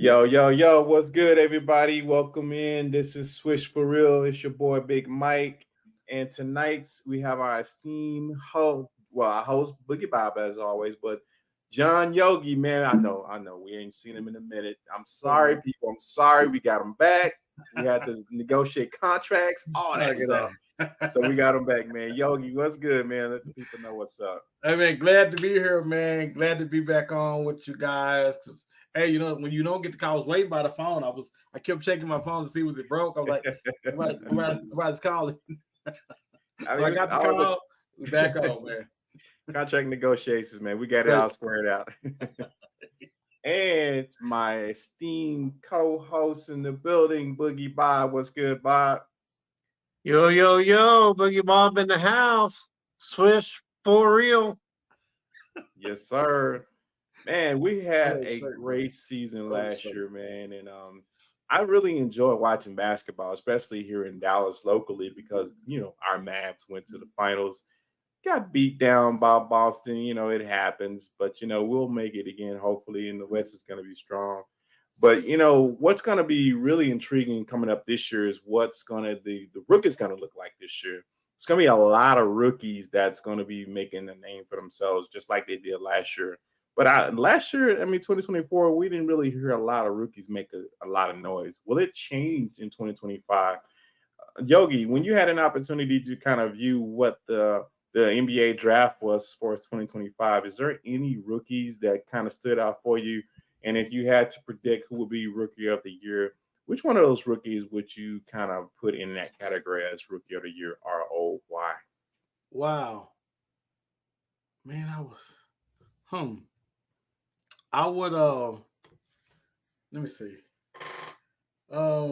Yo, what's good, everybody? Welcome in. This is Swish for Real. It's your boy, Big Mike. And tonight we have our esteemed host, our host, Boogey Bob, as always, but John Yoggi, man. I know. We ain't seen him in a minute. I'm sorry, people. I'm sorry. We got him back. We had to negotiate contracts, all that stuff. So we got him back, man. Yogi, what's good, man? Let the people know what's up. Hey, man, glad to be here, man. Glad to be back on with you guys. Hey, when you don't get the call, I was waiting by the phone. I kept checking my phone to see was it broke. I was like, nobody's calling. I got the call. We back on, man. Contract negotiations, man. We got it all squared out. And my esteemed co-host in the building, Boogey Bob. What's good, Bob? Yo, Boogey Bob in the house. Swish for real. Yes, sir. Man, we had a great season last year, man. And I really enjoy watching basketball, especially here in Dallas locally, because, our Mavs went to the finals, got beat down by Boston. It happens, but, we'll make it again, hopefully, and the West is going to be strong. But, what's going to be really intriguing coming up this year is what's going to the rookies going to look like this year. It's going to be a lot of rookies that's going to be making a name for themselves, just like they did last year. But last year, 2024, we didn't really hear a lot of rookies make a lot of noise. Will it change in 2025? Yogi, when you had an opportunity to kind of view what the NBA draft was for 2025, is there any rookies that kind of stood out for you? And if you had to predict who would be Rookie of the Year, which one of those rookies would you kind of put in that category as Rookie of the Year? ROY. Wow. Man, I would let me see. I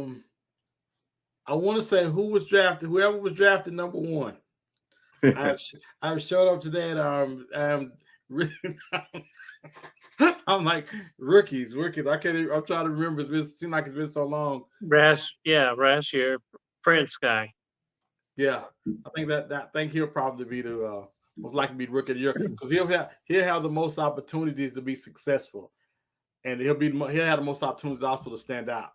want to say whoever was drafted number one. I showed up today and I'm like rookies. I can't. I'm trying to remember. It seems like it's been so long. Rash year, Prince guy. Yeah, I think he'll probably be the most likely be rookie of the year because he'll have the most opportunities to be successful, and he'll have the most opportunities also to stand out.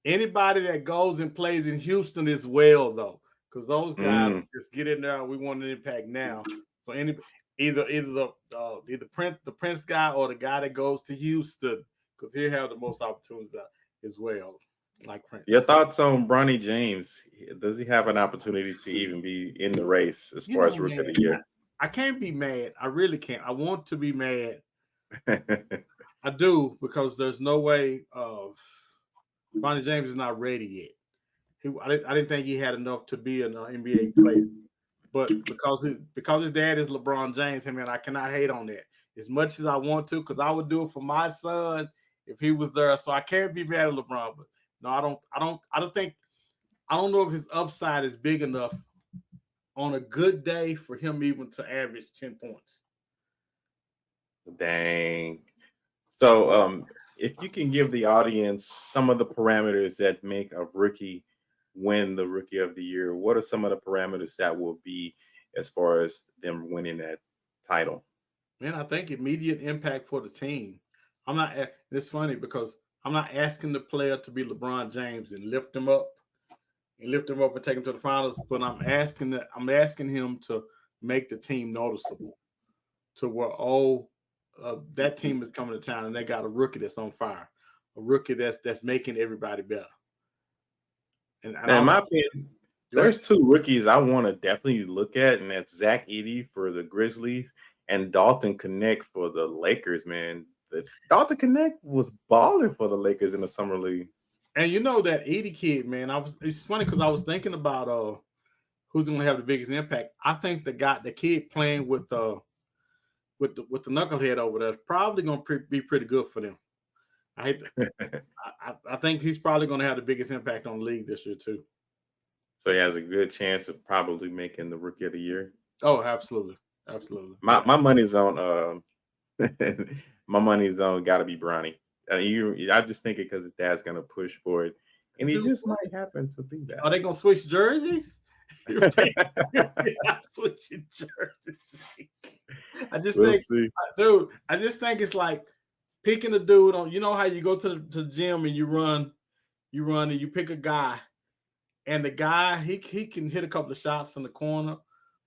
Anybody that goes and plays in Houston as well, though, because those guys just get in there. We want an impact now. So either the Prince guy or the guy that goes to Houston, because he'll have the most opportunities as well. Like Prince. Your thoughts on Bronny James? Does he have an opportunity to even be in the race as far as Rookie of the Year? I can't be mad. I really can't. I want to be mad. I do, because there's no way Bronny James is not ready yet. I didn't think he had enough to be an NBA player. But because his dad is LeBron James, I cannot hate on that as much as I want to, because I would do it for my son if he was there. So I can't be mad at LeBron, but no, I don't know if his upside is big enough on a good day for him even to average 10 points. Dang. So if you can give the audience some of the parameters that make a rookie win the Rookie of the Year, what are some of the parameters that will be as far as them winning that title? Man, I think immediate impact for the team. It's funny because I'm not asking the player to be LeBron James and lift him up and take him to the finals, but I'm asking him to make the team noticeable to where that team is coming to town and they got a rookie that's on fire, a rookie that's making everybody better. And in my opinion, there's two rookies I want to definitely look at, and that's Zach Edey for the Grizzlies and Dalton Knecht for the Lakers, man. Dalton Knecht was balling for the Lakers in the summer league. And that Edey kid, man, it's funny because I was thinking about who's going to have the biggest impact. I think the kid playing with the knucklehead over there is probably going to be pretty good for them. I think he's probably going to have the biggest impact on the league this year too. So he has a good chance of probably making the Rookie of the Year. Oh, absolutely. My money's on my money's on got to be Bronny. I just think it because his dad's gonna push for it, and he just might happen to be that. Are they gonna switch jerseys? Switching jerseys. I just think it's like picking a dude on, you know how you go to the gym and you run and you pick a guy, and the guy he can hit a couple of shots in the corner,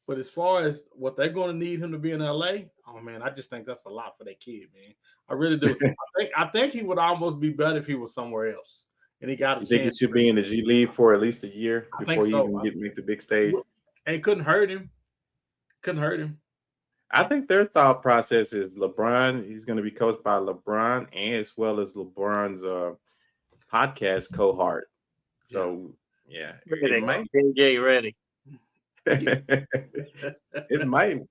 but as far as what they're going to need him to be in LA, oh man, I just think that's a lot for that kid, man. I really do. I think he would almost be better if he was somewhere else and he got a You think he chance. should be in the G League for at least a year before you so. even make the big stage? And it couldn't hurt him. I think their thought process is LeBron. He's going to be coached by LeBron, and as well as LeBron's podcast cohort. So yeah, it might. JJ ready. It might.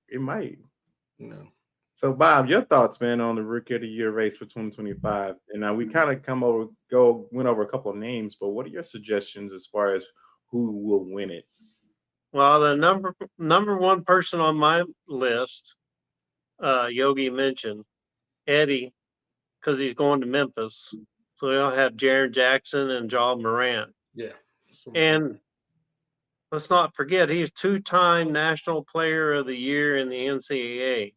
No. So Bob, your thoughts, man, on the Rookie of the Year race for 2025? And now we kind of went over a couple of names, but what are your suggestions as far as who will win it? Well, the number one person on my list, Yoggi mentioned Eddie, because he's going to Memphis. So we'll have Jaren Jackson and Ja Morant. Yeah. And let's not forget, he's 2-time National Player of the Year in the NCAA.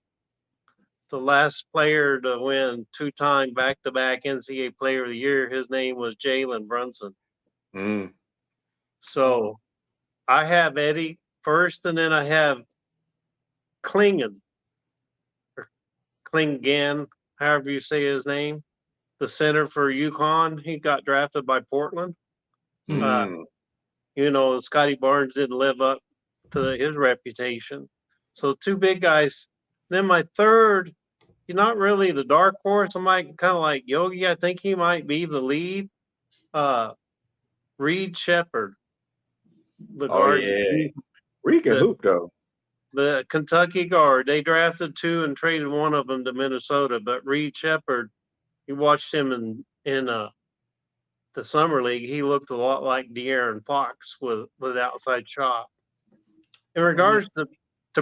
The last player to win 2-time back-to-back NCAA Player of the Year, his name was Jalen Brunson. So I have Eddie first, and then I have Klingon, or Klingan, however you say his name, the center for UConn. He got drafted by Portland. Scotty Barnes didn't live up to his reputation. So 2 big guys. Then my third, he's not really the dark horse. I might kind of like Yoggi. I think he might be the lead. Reed Shepherd. The guard. Yeah. Reed can hoop, though. The Kentucky guard. They drafted 2 and traded one of them to Minnesota. But Reed Shepherd, you watched him in the summer league. He looked a lot like De'Aaron Fox with outside shot. In regards to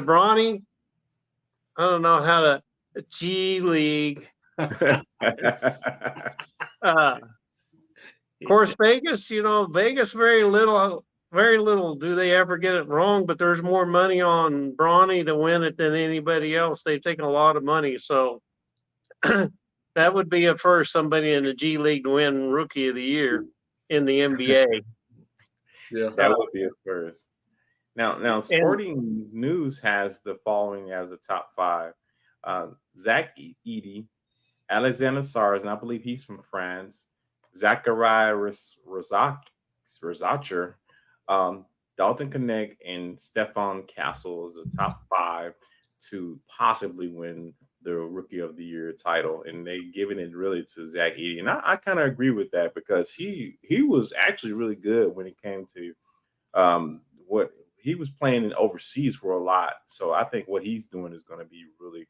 Bronny, I don't know how to G League. Of course, Vegas. Vegas very little do they ever get it wrong, but there's more money on Bronny to win it than anybody else. They've taken a lot of money, so that would be a first, somebody in the G League to win Rookie of the Year in the NBA. Yeah, that would be a first. Now, Sporting News has the following as the top 5: Zach Edey, Alexander Sars, and I believe he's from France. Zachariah Rosacher, Dalton Connect, and Stefan Castle is the top 5 to possibly win the Rookie of the Year title, and they giving it really to Zach Edey, and I kind of agree with that because he was actually really good when it came to what he was playing in overseas for a lot. So I think what he's doing is going to be really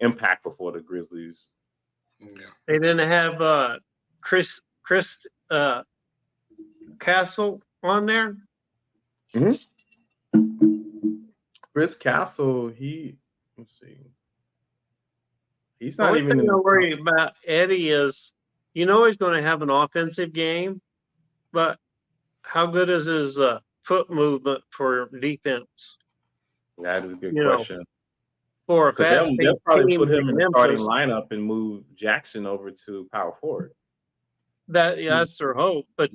impactful for the Grizzlies. Yeah. They didn't have Chris Castle on there. Chris Castle, let's see. He's not even in the worry about Eddie is, he's going to have an offensive game, but how good is his foot movement for defense? That is a good question. For a fast they'll probably put him in the starting lineup and move Jackson over to power forward. That's their hope, but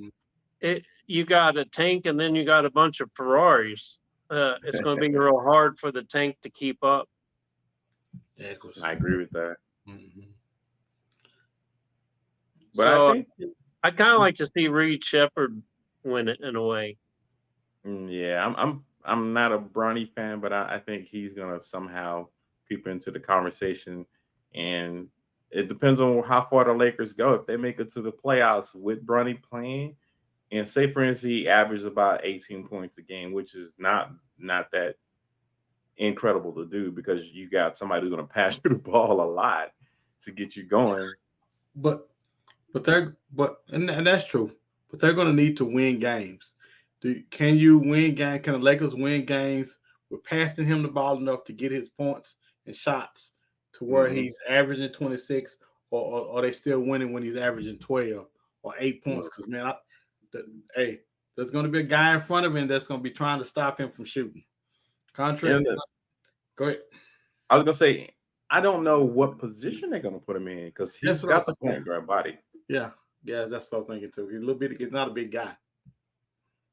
you got a tank and then you got a bunch of Ferraris. It's going to be real hard for the tank to keep up. Yeah, I agree with that. But so, I'd kind of like to see Reed Shepherd win it in a way. Yeah, I'm not a Bronny fan, but I think he's gonna somehow creep into the conversation, and it depends on how far the Lakers go. If they make it to the playoffs with Bronny playing, and say for instance he averages about 18 points a game, which is not that incredible to do because you got somebody who's gonna pass you the ball a lot to get you going. But that's true. But they're gonna need to win games. Can you win games? Can the Lakers win games with passing him the ball enough to get his points and shots to where he's averaging 26, or are they still winning when he's averaging 12 or 8 points? Because man, there's going to be a guy in front of him that's going to be trying to stop him from shooting. Go ahead. I was gonna say, I don't know what position they're going to put him in because he's got the point guard body. Yeah, that's what I was thinking too. He's a little bit. He's not a big guy.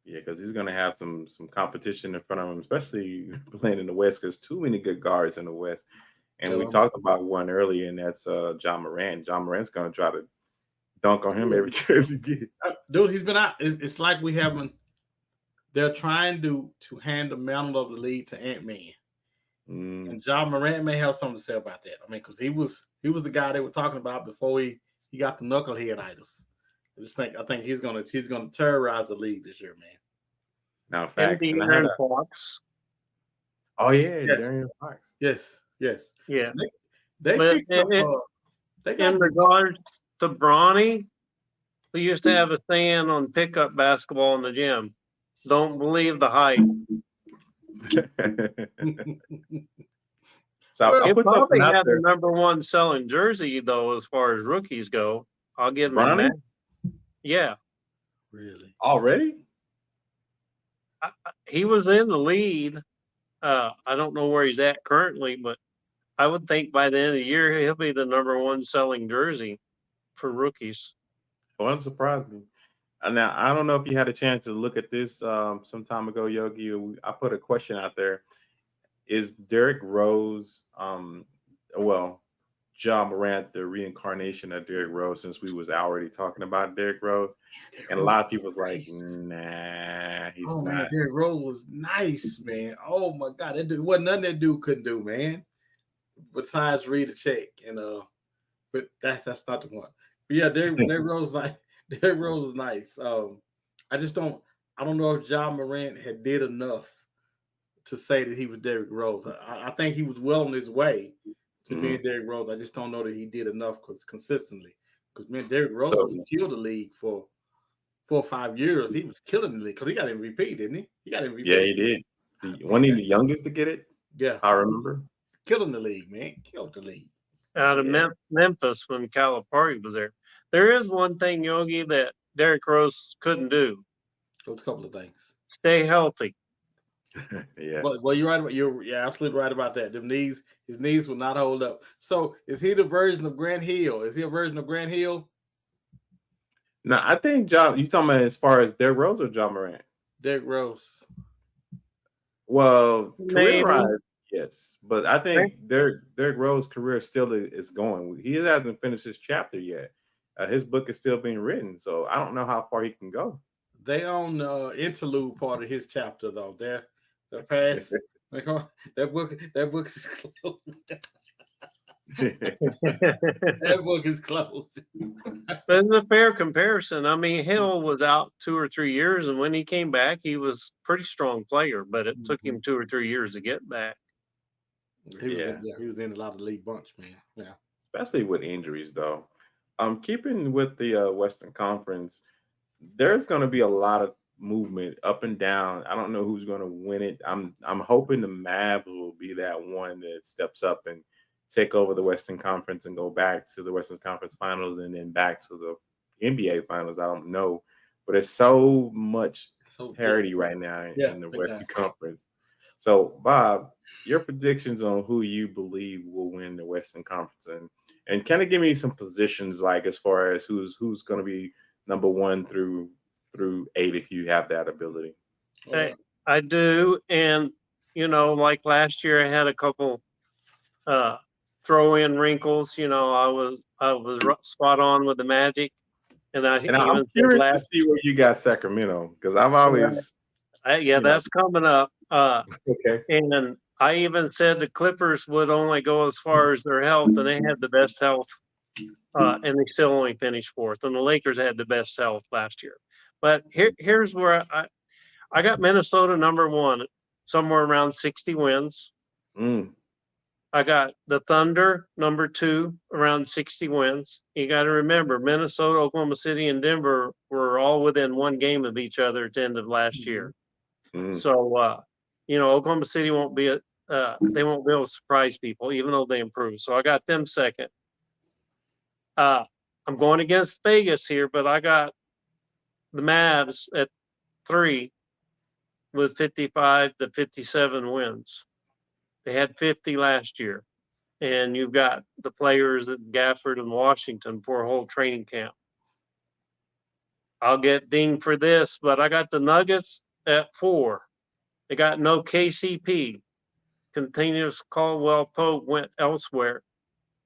Yeah, because he's going to have some competition in front of him, especially playing in the West. Because too many good guards in the West, and we talked about one earlier, and that's John Morant. John Morant's going to try to dunk on him every chance he gets. Dude, he's been out. It's like we haven't. They're trying to hand the mantle of the lead to Ant-Man. And John Morant may have something to say about that. I mean, because he was the guy they were talking about before he got the knucklehead-itis. I think he's gonna terrorize the league this year, man. Now, facts. And De'Aaron Fox. Oh yeah, De'Aaron Fox. Yes. Yeah. They in regards to Bronny, we used to have a saying on pickup basketball in the gym: "Don't believe the hype." So he probably had the number one selling jersey though, as far as rookies go. I'll give him that. Yeah. Really? Already? He was in the lead. I don't know where he's at currently, but I would think by the end of the year he'll be the number one selling jersey for rookies. Well, that surprised me. Now I don't know if you had a chance to look at this some time ago, Yogi. I put a question out there. Is Derrick Rose, John Morant, the reincarnation of Derrick Rose? Since we was already talking about Derrick Rose, and a lot of people was like, "Nah, he's not." Man, Derrick Rose was nice, man. Oh my God, that dude, what nothing that dude couldn't do, man. Besides read a check, and but that's not the one. But yeah, Derrick Rose Derrick Rose was nice. I don't know if John Morant had did enough to say that he was Derrick Rose. I think he was well on his way to being Derrick Rose. I just don't know that he did enough consistently. Because man, Derrick Rose killed the league for 4 or 5 years. He was killing the league because he got MVP, didn't he? He got MVP. Yeah, he did. Wasn't he the youngest to get it? Yeah, I remember. Killing the league, man. Killed the league. Out of Memphis when Calipari was there. There is one thing, Yogi, that Derrick Rose couldn't do. There's a couple of things. Stay healthy. Yeah. Well, you're right. You're absolutely right about that. His knees will not hold up. So, is he the version of Grant Hill? Is he a version of Grant Hill? No, I think John. You talking about as far as Derrick Rose or John Morant? Derrick Rose. Well, career-wise, yes, but I think Derrick Rose's career still is going. He hasn't finished his chapter yet. His book is still being written, so I don't know how far he can go. They own the interlude part of his chapter, though. They're past. That book is closed. That book is closed. But it's a fair comparison. I mean, Hill was out 2 or 3 years, and when he came back, he was a pretty strong player, but it took him 2 or 3 years to get back. He was in a lot of the league bunch, man. Yeah. Especially with injuries, though. Keeping with the Western Conference, there's going to be a lot of movement up and down. I don't know who's going to win it. I'm hoping the Mavs will be that one that steps up and take over the Western Conference and go back to the Western Conference Finals and then back to the NBA Finals. I don't know, but it's so much parity right now in the Western Conference. So, Bob, your predictions on who you believe will win the Western Conference, and kind of give me some positions, like as far as who's going to be number 1 through 8, if you have that ability. I do, and like last year, I had a couple throw-in wrinkles. I was spot on with the Magic, and I'm curious to see where you got Sacramento, because I've always that's coming up. Okay, and I even said the Clippers would only go as far as their health, and they had the best health, and they still only finished 4th. And the Lakers had the best health last year. But here's where I got Minnesota number 1, somewhere around 60 wins. I got the Thunder number 2, around 60 wins. You got to remember, Minnesota, Oklahoma City, and Denver were all within 1 game of each other at the end of last year. So, Oklahoma City won't be they won't be able to surprise people, even though they improve. So I got them 2nd. I'm going against Vegas here, but I got the Mavs at 3 with 55 to 57 wins. They had 50 last year. and you've got the players at Gafford and Washington for a whole training camp. I'll get dinged for this, but I got the Nuggets at 4. They got no KCP. Continuous Caldwell Pope went elsewhere,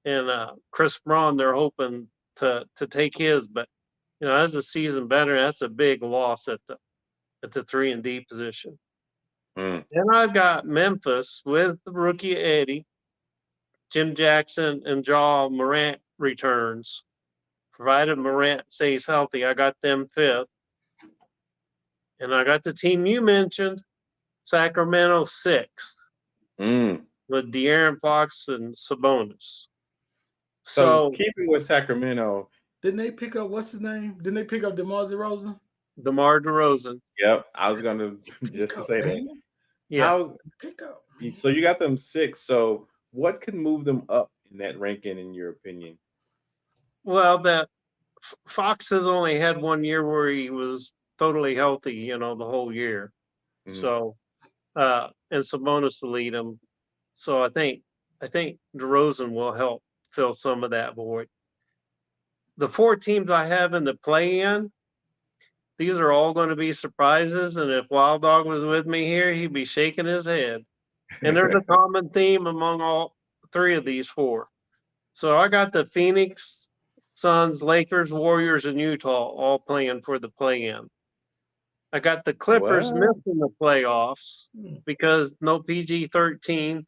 and Chris Braun, they're hoping to take his, but as a season veteran, that's a big loss at the 3 and D position. Mm. Then I've got Memphis with the rookie Eddie, Jim Jackson, and Ja Morant returns. Provided Morant stays healthy, I got them 5th. And I got the team you mentioned, Sacramento 6th, with De'Aaron Fox and Sabonis. So keeping with Sacramento, didn't they pick up what's his name? Didn't they pick up DeMar DeRozan? DeMar DeRozan. Yep, I was gonna just to say that. Yeah. Pick up. So you got them 6. So what could move them up in that ranking, in your opinion? Well, that Fox has only had 1 year where he was totally healthy, the whole year. Mm-hmm. So, and Sabonis to lead him. So I think DeRozan will help fill some of that void. The 4 teams I have in the play-in, these are all going to be surprises. And if Wild Dog was with me here, he'd be shaking his head. And there's a common theme among all 3 of these 4. So I got the Phoenix Suns, Lakers, Warriors, and Utah all playing for the play-in. I got the Clippers missing the playoffs because no PG-13.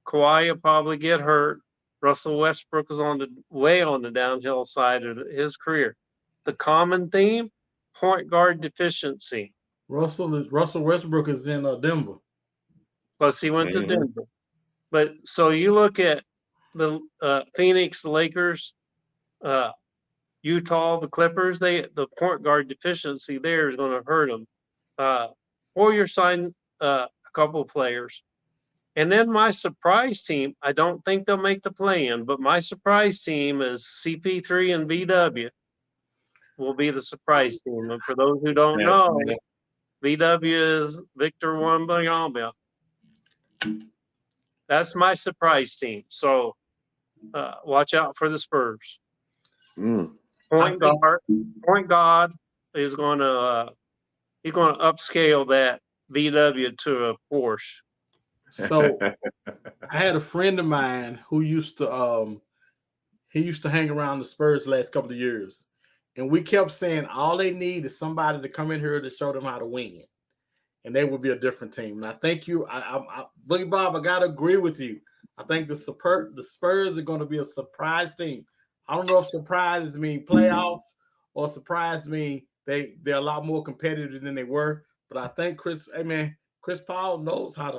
Kawhi will probably get hurt. Russell Westbrook is way on the downhill side of his career. The common theme, point guard deficiency. Russell Westbrook is in Denver. Plus he went to Denver. But so you look at the Phoenix, Lakers, Utah, the Clippers, the point guard deficiency there is going to hurt them. Warriors signed a couple of players. And then my surprise team, I don't think they'll make the play-in, but my surprise team is CP3 and VW will be the surprise team. And for those who don't know, VW is Victor Wembanyama. That's my surprise team. So watch out for the Spurs. Point guard is going to upscale that VW to a Porsche. So I had a friend of mine who used to hang around the Spurs the last couple of years, and we kept saying all they need is somebody to come in here to show them how to win, and they would be a different team. And I think Boogey Bob, I gotta agree with you. I think the Spurs are going to be a surprise team. I don't know if surprise mean playoffs or surprise mean they're a lot more competitive than they were. But I think Chris Paul knows how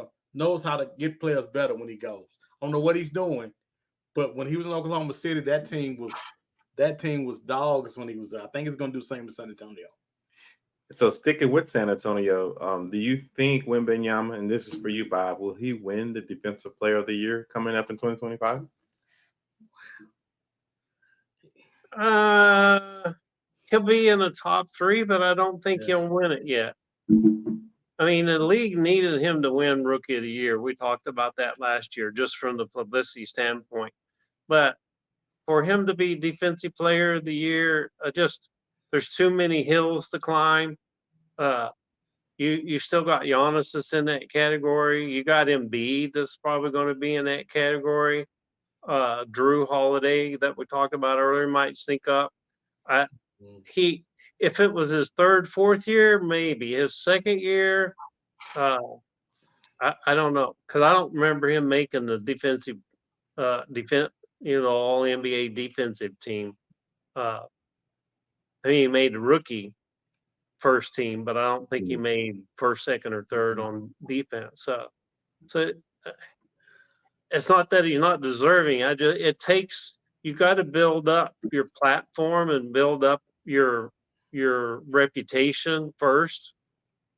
to get players better when he goes. I don't know what he's doing, but when he was in Oklahoma City, that team was dogs when he was there. I think it's going to do the same with San Antonio. So sticking with San Antonio, do you think Wembanyama, and this is for you, Bob, will he win the Defensive Player of the Year coming up in 2025? He'll be in the top 3, but I don't think he'll win it yet. I mean, the league needed him to win Rookie of the Year. We talked about that last year, just from the publicity standpoint. But for him to be Defensive Player of the Year, there's too many hills to climb. You still got Giannis that's in that category. You got Embiid that's probably going to be in that category. Drew Holiday that we talked about earlier might sneak up. If it was his 3rd, 4th year, maybe. His 2nd year, I don't know, because I don't remember him making the defensive all NBA defensive team. I think he made the rookie first team, but I don't think he made 1st, 2nd, or 3rd on defense. So it's not that he's not deserving. You got to build up your platform and build up your reputation first.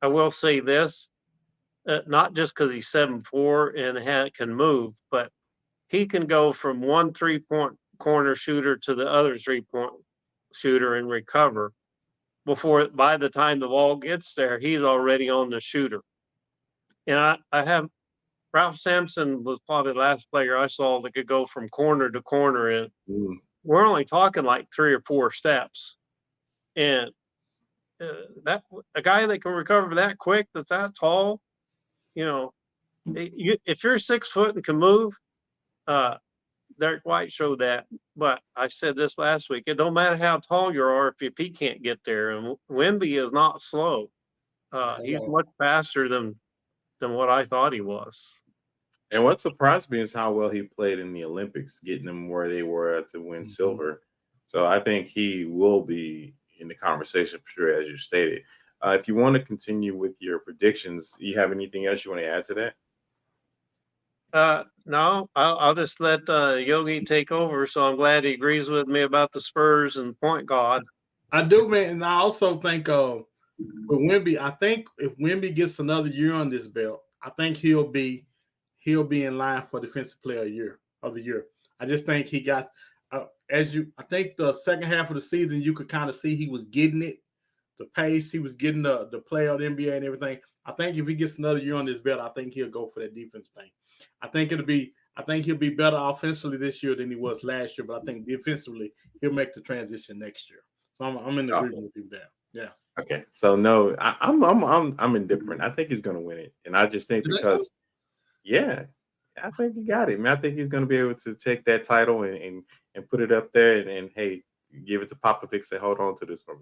I will say this, not just because he's 7'4" and can move, but he can go from one 3-point corner shooter to the other 3-point shooter and recover by the time the ball gets there, he's already on the shooter. And I have Ralph Sampson was probably the last player I saw that could go from corner to corner, and we're only talking like 3 or 4 steps. And that a guy that can recover that quick, that's that tall, you know, if you're 6 foot and can move, Derek White showed that. But I said this last week: it don't matter how tall you are if he can't get there. And Wemby is not slow. He's much faster than what I thought he was. And what surprised me is how well he played in the Olympics, getting them where they were to win silver. So I think he will be in the conversation for sure, as you stated. If you want to continue with your predictions, do you have anything else you want to add to that? No, I'll just let Yogi take over. So I'm glad he agrees with me about the Spurs and point guard. I do, man, and I also think with Wemby, I think if Wemby gets another year on this belt, I think he'll be in line for defensive player of the year. I just think he got I think the second half of the season you could kind of see he was getting it, the pace, he was getting the play of the NBA and everything. I think if he gets another year on this belt, I think he'll go for that defense thing. I think he'll be better offensively this year than he was last year, but I think defensively he'll make the transition next year. So I'm in agreement with you there. Yeah. Okay, so no, I'm indifferent. I think he's going to win it, and I just think because, yeah, I think he got it. I think he's going to be able to take that title and put it up there, and hey, give it to Popovich. Say, hold on to this one.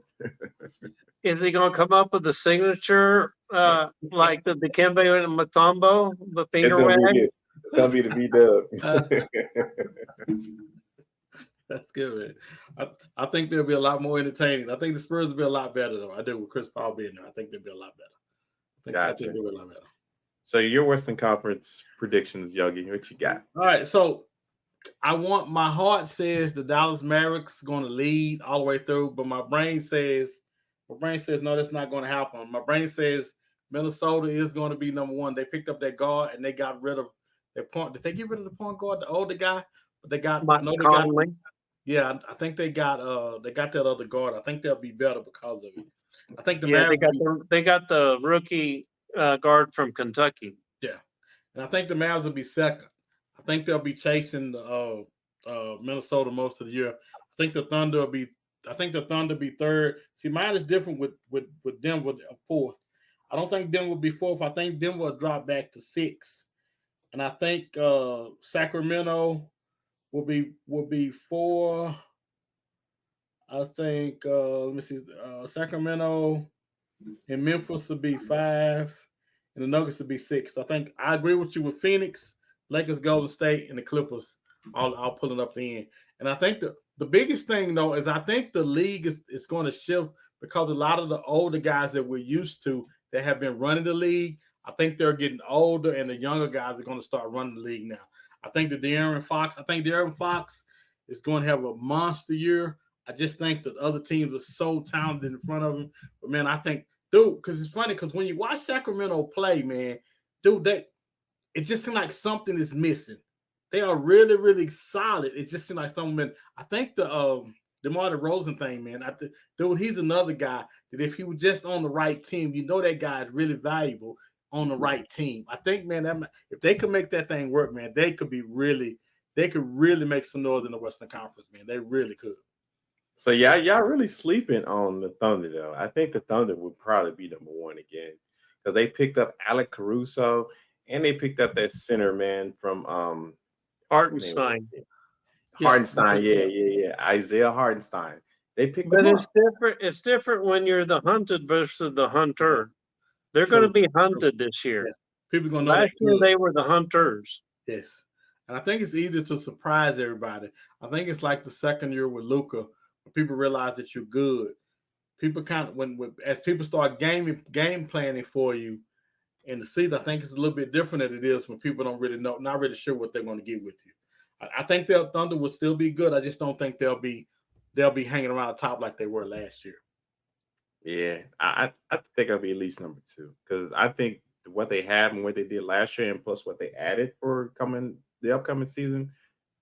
Is he going to come up with the signature like the Dikembe and Mutombo, the finger wag? It's going to be the B-Dub. That's good, man. I think they'll be a lot more entertaining. I think the Spurs will be a lot better, though. I do with Chris Paul being there. I think they'll be a lot better. I think they'll be a lot better. So your Western Conference predictions, Yogi, what you got? All right, so my heart says the Dallas Mavericks going to lead all the way through, but my brain says no, that's not going to happen. My brain says Minnesota is going to be number one. They picked up that guard and they got rid of their point. Did they get rid of the point guard, the older guy? But they got yeah, I think they got that other guard. I think they'll be better because of it. I think they got the rookie guard from Kentucky. Yeah, and I think the Mavs will be second. I think they'll be chasing the Minnesota most of the year. I think the Thunder will be third. See, mine is different with Denver fourth. I don't think Denver will be fourth. I think Denver will drop back to sixth, and I think Sacramento will be 4. I think let me see. Sacramento and Memphis will be 5, and the Nuggets will be 6. I think I agree with you with Phoenix, Lakers, Golden State, and the Clippers all pulling up the end. And I think the biggest thing though is I think the league is going to shift because a lot of the older guys that we're used to that have been running the league, I think they're getting older, and the younger guys are going to start running the league now. I think De'Aaron Fox is going to have a monster year. I just think that other teams are so talented in front of him. But, man, I think, dude, because it's funny because when you watch Sacramento play, man, dude, it just seems like something is missing. They are really, really solid. It just seems like something. I think the DeMar DeRozan thing, man, dude, he's another guy that if he was just on the right team, you know that guy is really valuable on the right team. I think, man, if they could make that thing work, man, they could really make some noise in the Western Conference, man. They really could. So y'all really sleeping on the Thunder, though. I think the Thunder would probably be number one again because they picked up Alec Caruso and they picked up that center man from Hartenstein. Hartenstein, yeah. Isaiah Hartenstein. They picked them up. It's different. It's different when you're the hunted versus the hunter. They're going to be hunted this year. Yes. People going to know last year they were the hunters. Yes, and I think it's easier to surprise everybody. I think it's like the second year with Luka, when people realize that you're good. People kind of as people start game planning for you in the season, I think it's a little bit different than it is when people don't really know, not really sure what they're going to get with you. I think their Thunder will still be good. I just don't think they'll be hanging around the top like they were last year. Yeah, I think I'll be at least number 2 because I think what they have and what they did last year and plus what they added for the upcoming season,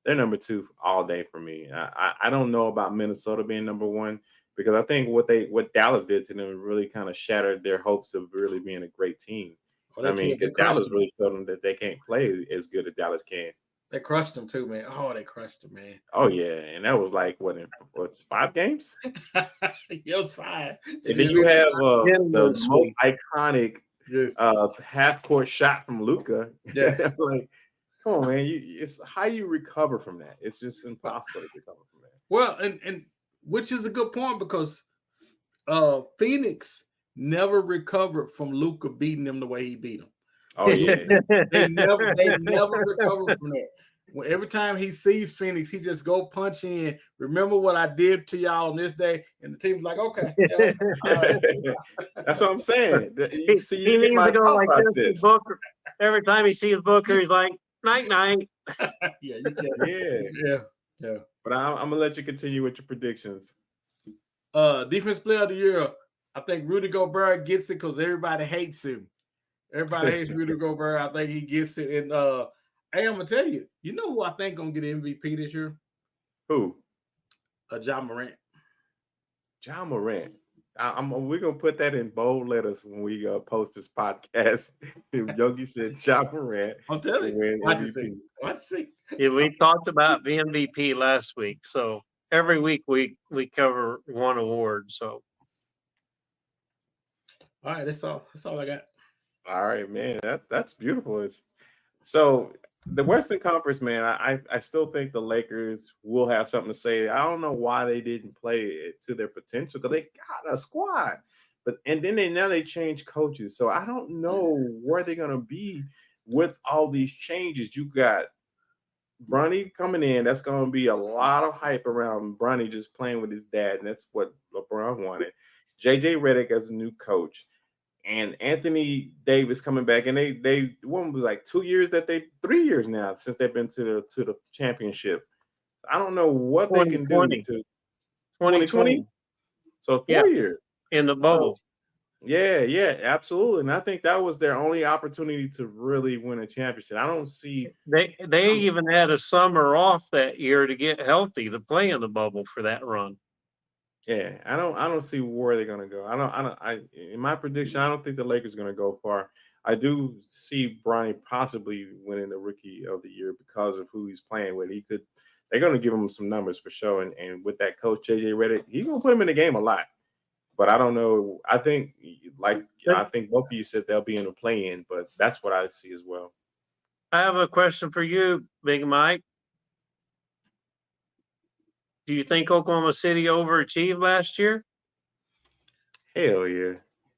they're number 2 all day for me. I don't know about Minnesota being number 1 because I think what Dallas did to them really kind of shattered their hopes of really being a great team. I mean, because Dallas really showed them that they can't play as good as Dallas can. They crushed them too, man. Oh, they crushed them, man. Oh yeah, and that was like what's 5 games? It was 5. And then you have the most iconic half court shot from Luka. Yeah. Like, come on, man. It's how you recover from that. It's just impossible to recover from that. Well, and which is a good point because Phoenix never recovered from Luka beating them the way he beat them. Oh yeah. they never recovered from that. When every time he sees Phoenix, he just go punch in. Remember what I did to y'all on this day, and the team's like, okay. That's what I'm saying. He needs to go like this. Booker. Every time he sees Booker, he's like, night. Yeah, you can. Yeah. But I'm gonna let you continue with your predictions. Defense player of the year. I think Rudy Gobert gets it because everybody hates him. Everybody hates Rudy Gobert. I think he gets it. And hey, I'm gonna tell you, you know who I think gonna get MVP this year? Who? John Morant. John Morant. We're gonna put that in bold letters when we post this podcast. Yogi said John Morant. I'm telling you. Watch see. Yeah, we talked about the MVP last week, so every week we cover one award. So, all right, that's all I got. All right, man. That's beautiful. So the Western Conference, man, I still think the Lakers will have something to say. I don't know why they didn't play it to their potential because they got a squad, and then they changed coaches, so I don't know where they're gonna be with all these changes. You got Bronny coming in. That's gonna be a lot of hype around Bronny just playing with his dad, and that's what LeBron wanted. JJ Redick as a new coach. And Anthony Davis coming back, and they one was like 2 years 3 years now since they've been to the championship. I don't know what they can do to 2020. So 4 years in the bubble. So, yeah, absolutely. And I think that was their only opportunity to really win a championship. I don't see they even had a summer off that year to get healthy to play in the bubble for that run. Yeah, I don't see where they're gonna go. In my prediction, I don't think the Lakers are gonna go far. I do see Bronny possibly winning the Rookie of the Year because of who he's playing with. They're gonna give him some numbers for sure, and with that coach JJ Redick, he's gonna put him in the game a lot. But I don't know. I think both of you said they'll be in the play-in, but that's what I see as well. I have a question for you, Big Mike. Do you think Oklahoma City overachieved last year? Hell yeah.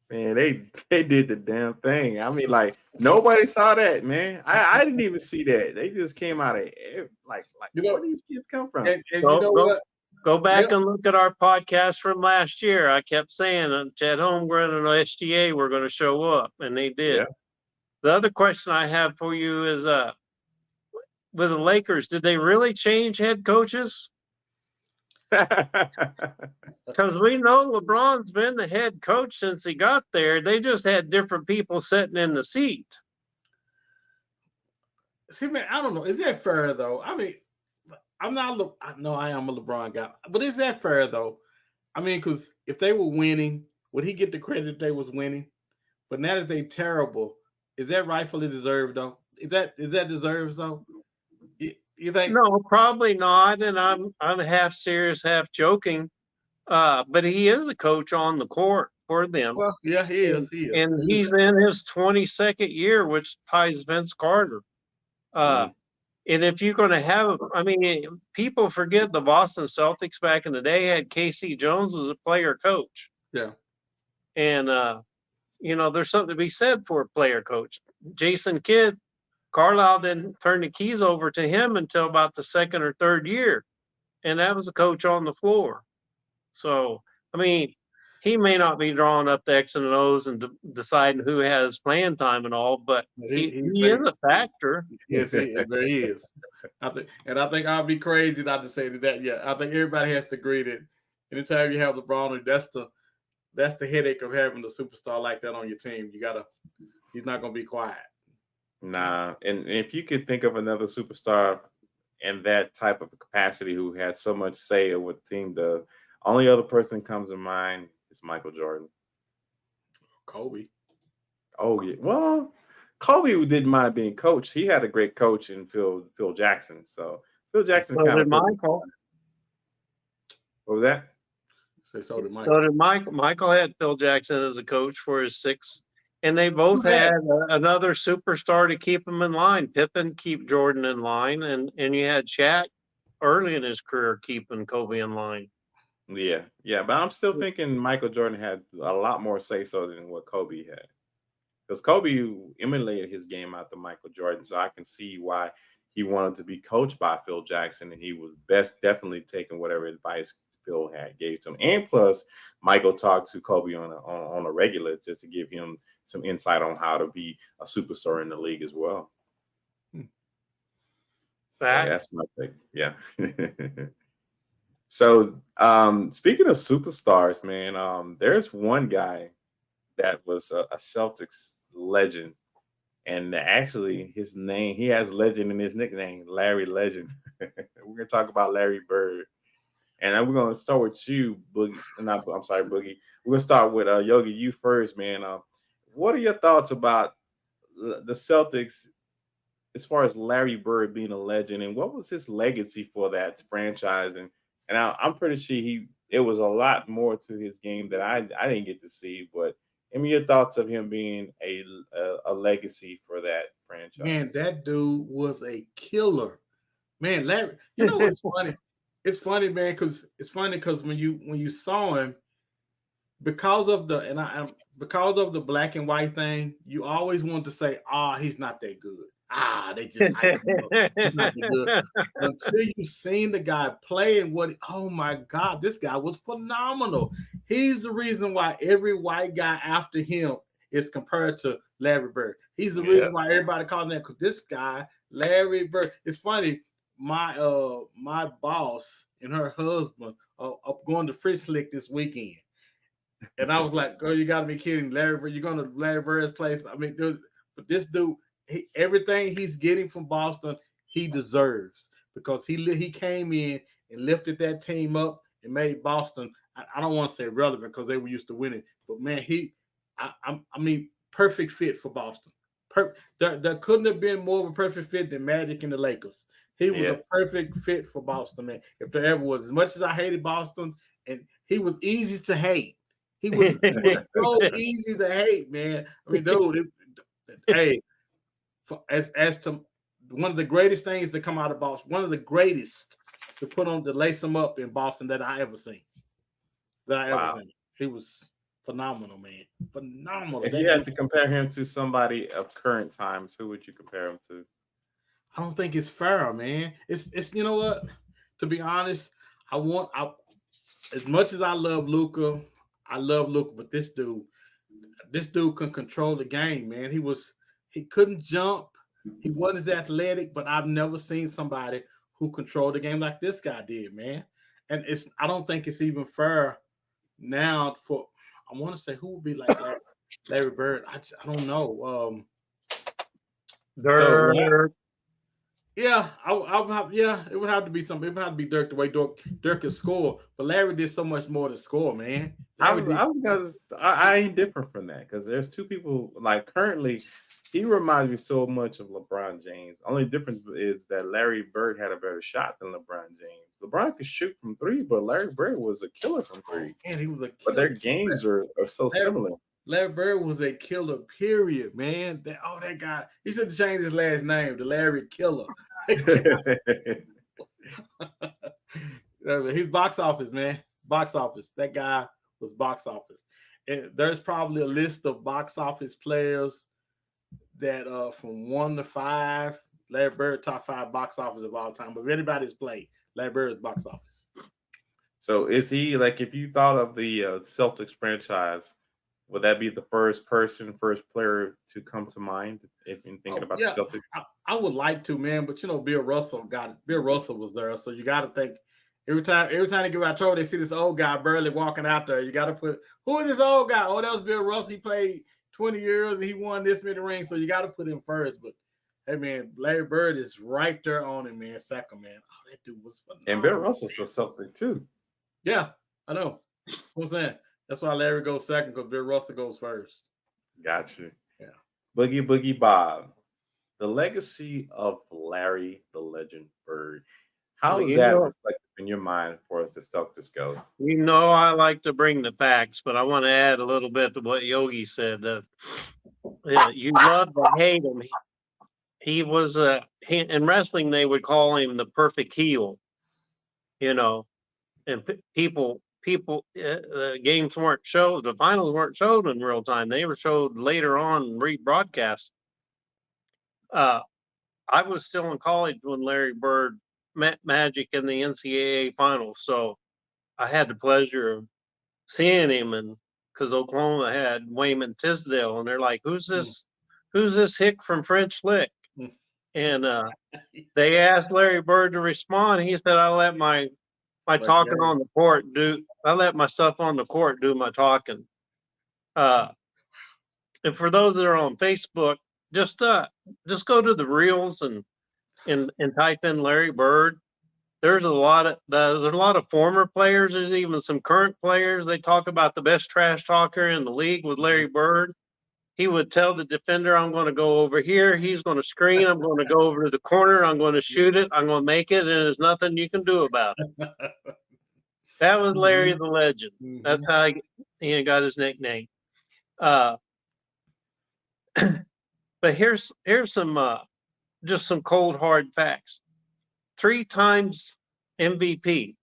Man, they did the damn thing. I mean, like, nobody saw that, man. I didn't even see that. They just came out of like where these kids come from? And you know what? Go back and look at our podcast from last year. I kept saying Chad Holmgren and SGA were going to show up, and they did. Yeah. The other question I have for you is with the Lakers, did they really change head coaches? Because we know LeBron's been the head coach since he got there. They just had different people sitting in the seat. See, man, I don't know. Is that fair, though? I mean, I am a LeBron guy. But is that fair, though? I mean, because if they were winning, would he get the credit they was winning? But now that they terrible, is that rightfully deserved, though? Is that deserved, though? You think? No, probably not. And I'm half serious, half joking. But he is a coach on the court for them. Well, yeah, he is. And he's in his 22nd year, which ties Vince Carter. And if you're going to have, I mean, people forget the Boston Celtics back in the day had Casey Jones was a player coach. Yeah. And, there's something to be said for a player coach. Jason Kidd, Carlisle didn't turn the keys over to him until about the second or third year. And that was a coach on the floor. So, I mean, he may not be drawing up the X and O's and deciding who has playing time and all, but he is a factor. Yes, he is. I think I'll be crazy not to say that. Yeah, I think everybody has to agree that anytime you have LeBron, that's the headache of having a superstar like that on your team. He's not going to be quiet. Nah, and if you could think of another superstar in that type of capacity who had so much say in what the team does, only other person comes to mind is Michael Jordan. Kobe. Oh yeah. Well, Kobe didn't mind being coached. He had a great coach in Phil Jackson. So Phil Jackson So kind did of Michael. What was that? So did Michael. So did Michael. Michael had Phil Jackson as a coach for his 6, and they both had another superstar to keep him in line. Pippen keep Jordan in line, and you had Shaq early in his career keeping Kobe in line. Yeah, but I'm still thinking Michael Jordan had a lot more say so than what Kobe had. Because Kobe emulated his game after Michael Jordan, so I can see why he wanted to be coached by Phil Jackson, and he was definitely taking whatever advice Phil gave to him. And plus, Michael talked to Kobe on a regular just to give him some insight on how to be a superstar in the league as well. So that's my thing. Yeah. So speaking of superstars, man, there's one guy that was a Celtics legend. And actually, his name, he has legend in his nickname, Larry Legend. We're going to talk about Larry Bird. And we're going to start with you, Boogie. I'm sorry, Boogie. We're going to start with Yogi, you first, man. What are your thoughts about the Celtics as far as Larry Bird being a legend? And what was his legacy for that franchise? And I'm pretty sure it was a lot more to his game that I didn't get to see, but give me your thoughts of him being a legacy for that franchise. Man, that dude was a killer. Man, Larry, you know what's funny? It's funny, man, because when you saw him, because of the black and white thing, you always want to say, he's not that good. They just hype him up. He's not that good. Until you seen the guy play and oh my God, this guy was phenomenal. He's the reason why every white guy after him is compared to Larry Bird. He's the reason why everybody calls him that, because this guy, Larry Bird. It's funny, my boss and her husband are going to Fritz Lick this weekend. And I was like, girl, you got to be kidding. Larry Bird, you're going to Larry Bird's place. I mean, dude, but this dude, everything he's getting from Boston, he deserves, because he came in and lifted that team up and made Boston, I don't want to say relevant because they were used to winning, but man, I mean, perfect fit for Boston. There couldn't have been more of a perfect fit than Magic and the Lakers. He was a perfect fit for Boston, man. If there ever was. As much as I hated Boston, and he was easy to hate. He was so easy to hate, man. I mean, dude, as to one of the greatest things to come out of Boston, one of the greatest to lace him up in Boston that I ever seen. He was phenomenal, man. Phenomenal. If you had to compare him to somebody of current times, who would you compare him to? I don't think it's fair, man. It's you know what? To be honest, as much as I love Luka, but this dude can control the game, man. He couldn't jump. He wasn't as athletic, but I've never seen somebody who controlled the game like this guy did, man. And I don't think it's even fair now I want to say who would be like Larry Bird. I don't know. Dirk. Yeah, it would have to be something. It would have to be Dirk, the way Dirk could score. But Larry did so much more than score, man. I ain't different from that, because there's two people, like, currently he reminds me so much of LeBron James. Only difference is that Larry Bird had a better shot than LeBron James. LeBron could shoot from three, but Larry Bird was a killer from three. And he was a killer. But their games are so similar. Larry Bird was a killer, period, man. That guy, he should have changed his last name to Larry Killer. He's box office, man. Box office. That guy was box office. And there's probably a list of box office players that from 1 to 5, Larry Bird top 5 box office of all time. But if anybody's played, Larry Bird's box office. So is he, like, if you thought of the Celtics franchise, would that be the first player to come to mind if you're thinking about the Celtics? I would like to, man, but Bill Russell was there, so you got to think every time they give out trouble, they see this old guy barely walking out there. You got to put, who is this old guy? Oh, that was Bill Russell. He played 20 years and he won this many rings, so you got to put him first. But hey, man, Larry Bird is right there on him, man. Second, man. Oh, that dude was phenomenal. And Bill Russell's a Celtic too. Yeah, I know. What I'm saying. That's why Larry goes second, because Bill Russell goes first. Gotcha. Yeah. Boogie Bob, the legacy of Larry the Legend Bird. How Well, is that reflected in your mind for us to Celtics goes? I like to bring the facts, but I want to add a little bit to what Yogi said. You love to hate him. He was in wrestling they would call him the perfect heel, and people the games weren't showed, the finals weren't showed in real time. They were showed later on rebroadcast. I was still in college when Larry Bird met Magic in the NCAA finals, so I had the pleasure of seeing him, and because Oklahoma had Wayman Tisdale, and they're like, "Who's this? Who's this hick from French Lick?" And they asked Larry Bird to respond. He said, "I let my talking on the court do. I let my stuff on the court do my talking." And for those that are on Facebook, just go to the reels and type in Larry Bird. There's a lot of former players. There's even some current players. They talk about the best trash talker in the league with Larry Bird. He would tell the defender, "I'm going to go over here. He's going to screen. I'm going to go over to the corner. I'm going to shoot it. I'm going to make it, and there's nothing you can do about it." That was Larry the Legend. That's how he got his nickname. But here's some just some cold hard facts. 3 times MVP.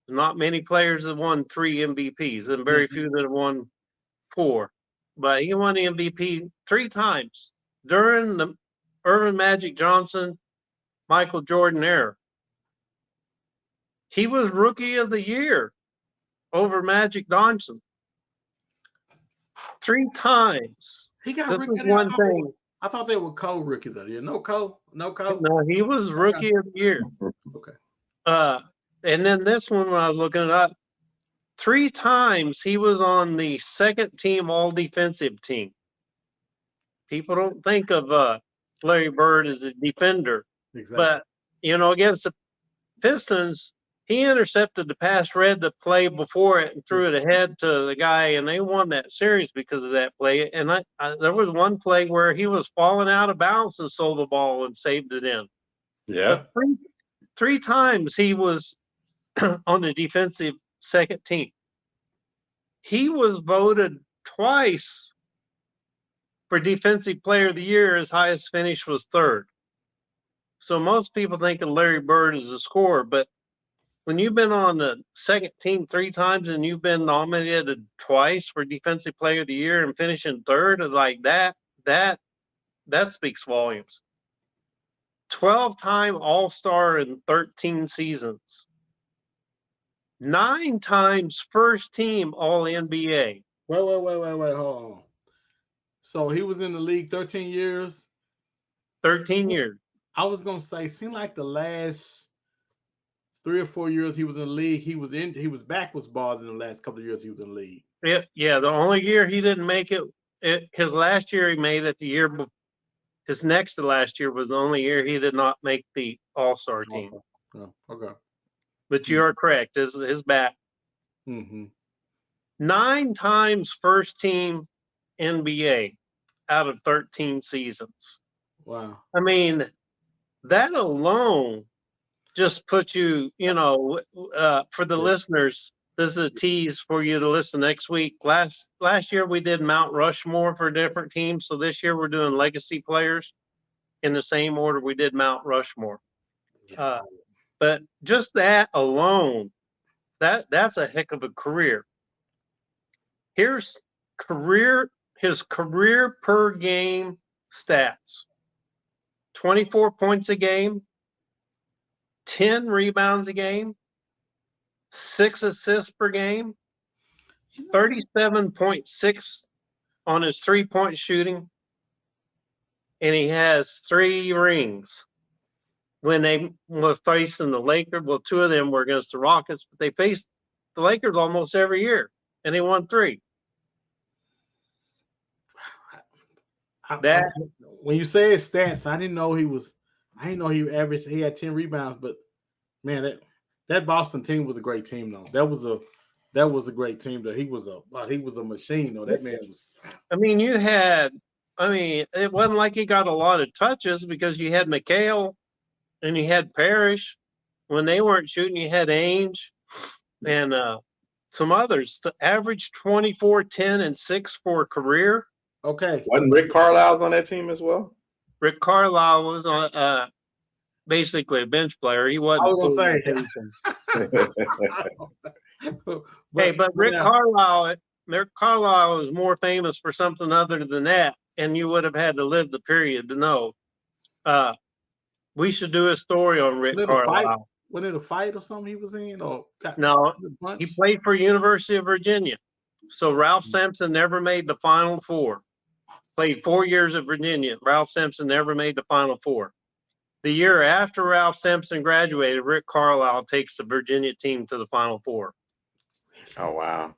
Not many players have won 3 MVPs, and very few that have won 4. But he won the MVP 3 times during the Irvin Magic Johnson, Michael Jordan era. He was Rookie of the Year over Magic Johnson 3 times. He got this rookie is one thing. I thought they were co-rookies of the year. No co. No, he was Rookie of the Year. Okay. And then this one, when I was looking it up, 3 times he was on the second team all defensive team. People don't think of Larry Bird as a defender. Exactly. But, against the Pistons, he intercepted the pass, read the play before it, and threw it ahead to the guy, and they won that series because of that play. And there was one play where he was falling out of bounds and stole the ball and saved it in. Yeah. But 3 times he was on the defensive second team. He was voted twice for Defensive Player of the Year. His highest finish was 3rd. So most people think of Larry Bird as a scorer, but when you've been on the second team 3 times and you've been nominated twice for Defensive Player of the Year and finishing 3rd, like that speaks volumes. 12-time All-Star in 13 seasons. 9 times first team All-NBA. Wait, hold on. So he was in the league 13 years? 13 years. I was going to say, seemed like the last 3 or 4 years he was in the league, he was backwards barred in the last couple of years he was in the league. Yeah, the only year he didn't make it, his last year he made it. The year before, his next to last year was the only year he did not make the All-Star team. Okay. But you are correct. His back. 9 times first team NBA out of 13 seasons. Wow. I mean, that alone just puts you, for the listeners, this is a tease for you to listen next week. Last year we did Mount Rushmore for different teams. So this year we're doing legacy players in the same order we did Mount Rushmore. But just that alone, that's a heck of a career. Here's his career per game stats. 24 points a game, 10 rebounds a game, 6 assists per game, 37.6 on his 3-point shooting, and he has 3 rings. When they were facing the Lakers, well, 2 of them were against the Rockets, but they faced the Lakers almost every year, and he won 3. When you say his stats, I didn't know he averaged. He had 10 rebounds, but man, that Boston team was a great team, though. That was a great team. Though he was a machine. Though that man was. I mean, you had I mean, it wasn't like he got a lot of touches because you had McHale and you had Parrish. When they weren't shooting, you had Ainge and some others. To average 24, 10, and 6 for a career. Okay. Wasn't Rick Carlisle's on that team as well? Rick Carlisle was on basically a bench player. He wasn't. I was gonna say. But Rick Carlisle is more famous for something other than that, and you would have had to live the period to know. We should do a story on Rick Carlisle. Was it a fight or something he was in? No, he played for University of Virginia. So Ralph Sampson never made the Final Four. Played 4 years at Virginia. Ralph Sampson never made the Final Four. The year after Ralph Sampson graduated, Rick Carlisle takes the Virginia team to the Final Four. Oh, wow.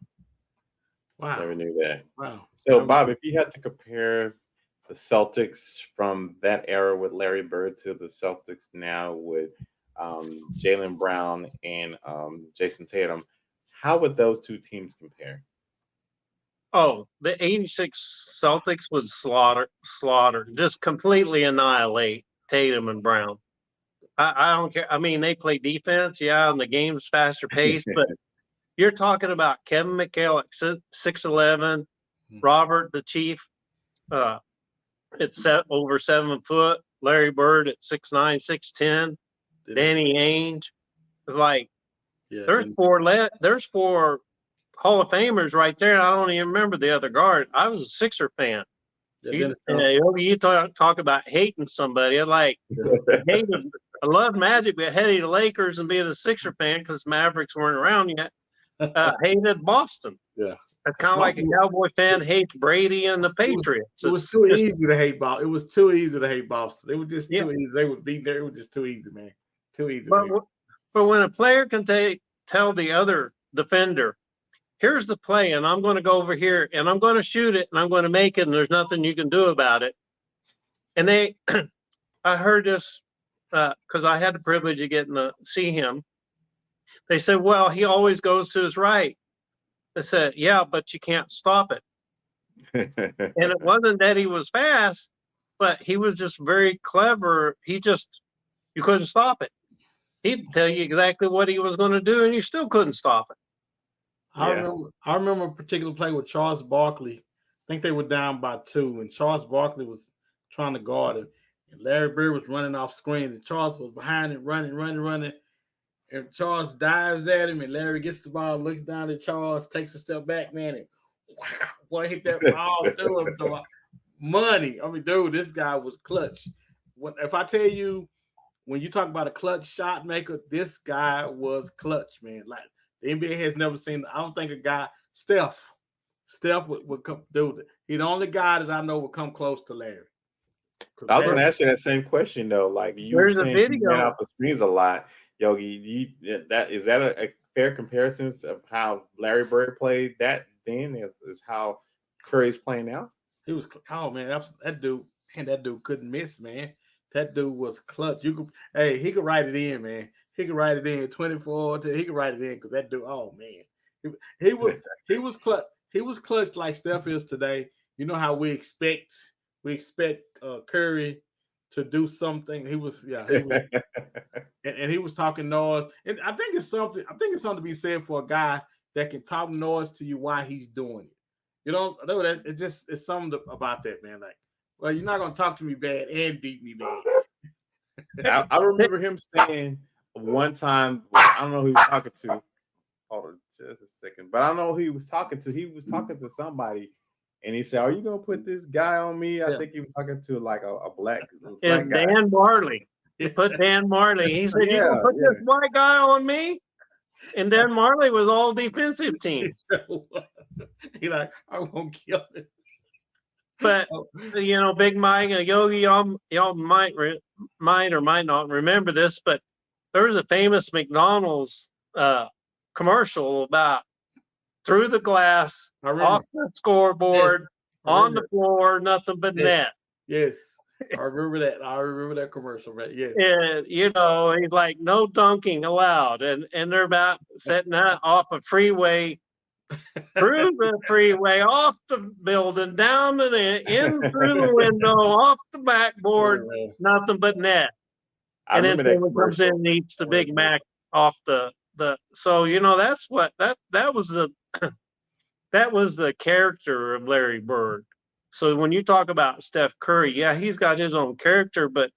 Never knew that. Wow. So, Bob, if you had to compare the Celtics from that era with Larry Bird to the Celtics now with Jaylen Brown and Jason Tatum, how would those two teams compare? Oh, the 86 Celtics would slaughter, just completely annihilate Tatum and Brown. I don't care. I mean, they play defense, and the game's faster paced, but you're talking about Kevin McHale at 6'11", Robert the Chief at over 7 foot, Larry Bird at 6'9", 6'10", Danny Ainge. It's like there's four Hall of Famers right there. I don't even remember the other guard. I was a Sixer fan. You talk about hating somebody. I love Magic, but hated the Lakers and being a Sixer fan because Mavericks weren't around yet. Hated Boston. Yeah. It's kind of like a Cowboy fan hates Brady and the Patriots. It was too easy to hate Boston. It was too easy to hate Boston. It was just too easy. They would be there. It was just too easy, man. Too easy. But when a player can tell the other defender, here's the play, and I'm going to go over here, and I'm going to shoot it, and I'm going to make it, and there's nothing you can do about it. And I heard this because I had the privilege of getting to see him. They said, well, he always goes to his right. I said, yeah, but you can't stop it. And it wasn't that he was fast, but he was just very clever. You couldn't stop it. He'd tell you exactly what he was going to do, and you still couldn't stop it. I remember a particular play with Charles Barkley. I think they were down by 2, and Charles Barkley was trying to guard him. And Larry Bird was running off screen, and Charles was behind him, running. And Charles dives at him, and Larry gets the ball, looks down at Charles, takes a step back, man, and wow, boy, hit that ball through him. Money. I mean, dude, this guy was clutch. If I tell you, when you talk about a clutch shot maker, this guy was clutch, man. Like, the NBA has never seen. I don't think a guy, Steph would come, dude. He's the only guy that I know would come close to Larry. I was going to ask you that same question though. Like, you were saying you ran off the screens a lot, Yogi. Is that a fair comparison of how Larry Bird played that then is how Curry's playing now? He was. Oh man, that dude. Man, that dude couldn't miss, man. That dude was clutch. He could write it in, man. He could write it in 24. He could write it in because that dude. Oh man, he was clutch. He was clutch like Steph is today. You know how we expect Curry to do something. He was and he was talking noise. And I think it's something to be said for a guy that can talk noise to you while he's doing it. You know, it's something about that, man. Like, well, you're not gonna talk to me bad and beat me bad. I remember him saying one time, I don't know who he was talking to. Hold on just a second. But I don't know who he was talking to. He was talking to somebody, and he said, "Are you gonna put this guy on me?" I think he was talking to like a black guy. Dan Marley. He put Dan Marley. He said, "You gonna put this white guy on me?" And Dan Marley was all defensive team. He like, I won't kill him. But Big Mike and Yogi, y'all might or might not remember this, but there was a famous McDonald's commercial about through the glass, off the scoreboard, on the floor, nothing but net. Yes, I remember that. I remember that commercial, right? Yes. And he's like, no dunking allowed, and they're about setting that off a freeway through the freeway, off the building, down and in through the window, off the backboard, nothing but net. And then someone comes in and eats the Big Mac off the. So that's what that was the character of Larry Bird. So when you talk about Steph Curry, yeah, he's got his own character, but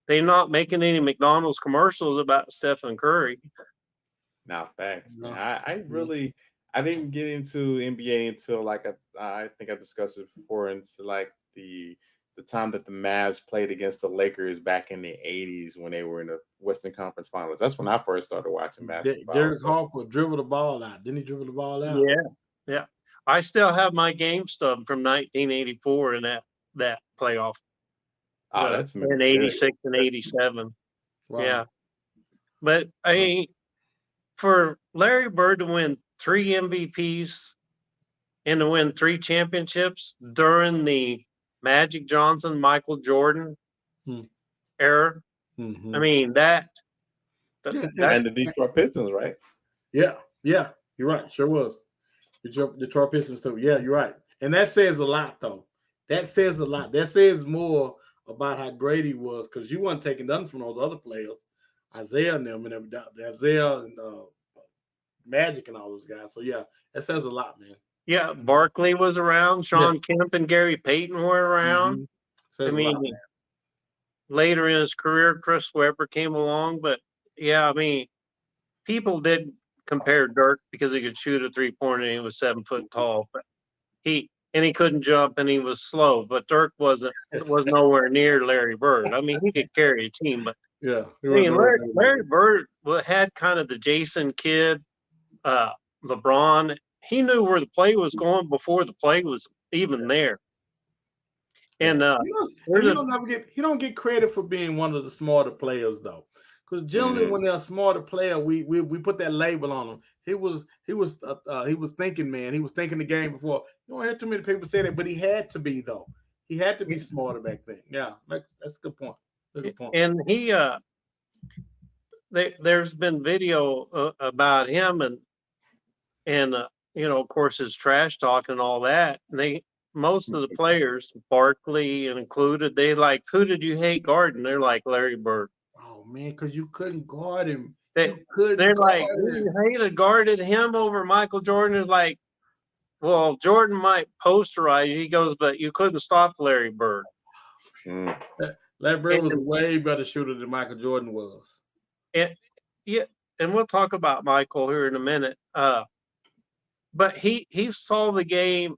they're not making any McDonald's commercials about Stephen Curry. Now, facts, man. I didn't get into NBA until I think I discussed it before, into like the time that the Mavs played against the Lakers back in the 80s when they were in the Western Conference Finals. That's when I first started watching basketball. Derek Harper dribbled the ball out. Didn't he dribble the ball out? Yeah. I still have my game stub from 1984 in that playoff. That's in 86 and 87. Wow. Yeah. But for Larry Bird to win 3 MVPs and to win 3 championships during the Magic Johnson, Michael Jordan era, I mean that and the Detroit Pistons, right? Yeah, you're right. Sure was. Detroit Pistons too. Yeah, you're right. And that says a lot, though. That says a lot. That says more about how great he was, because you weren't taking nothing from those other players, Isaiah and them, and Isaiah and Magic and all those guys. So yeah, that says a lot, man. Yeah, Barkley was around. Sean Kemp and Gary Payton were around. I mean, later in his career, Chris Webber came along, but yeah, I mean, people did compare Dirk because he could shoot a 3-pointer and he was 7 foot tall, but he couldn't jump and he was slow. But Dirk was nowhere near Larry Bird. I mean, he could carry a team, but Larry Bird had kind of the Jason Kidd, LeBron. He knew where the play was going before the play was even there. And he don't get credit for being one of the smarter players, though. Because generally, when they're a smarter player, we put that label on them. He was thinking, man. He was thinking the game before. You don't hear too many people say that, but he had to be, though. He had to be smarter back then. Yeah, that's a good point. And he there's been video about him and of course his trash talk and all that. And most of the players, Barkley included, they like, who did you hate guarding? They're like Larry Bird. Oh man, because you couldn't guard him. They're like, you hated guarded him over Michael Jordan. Is like, well, Jordan might posterize you. He goes, but you couldn't stop Larry Bird. Larry Bird was a way better shooter than Michael Jordan was. And we'll talk about Michael here in a minute. But he saw the game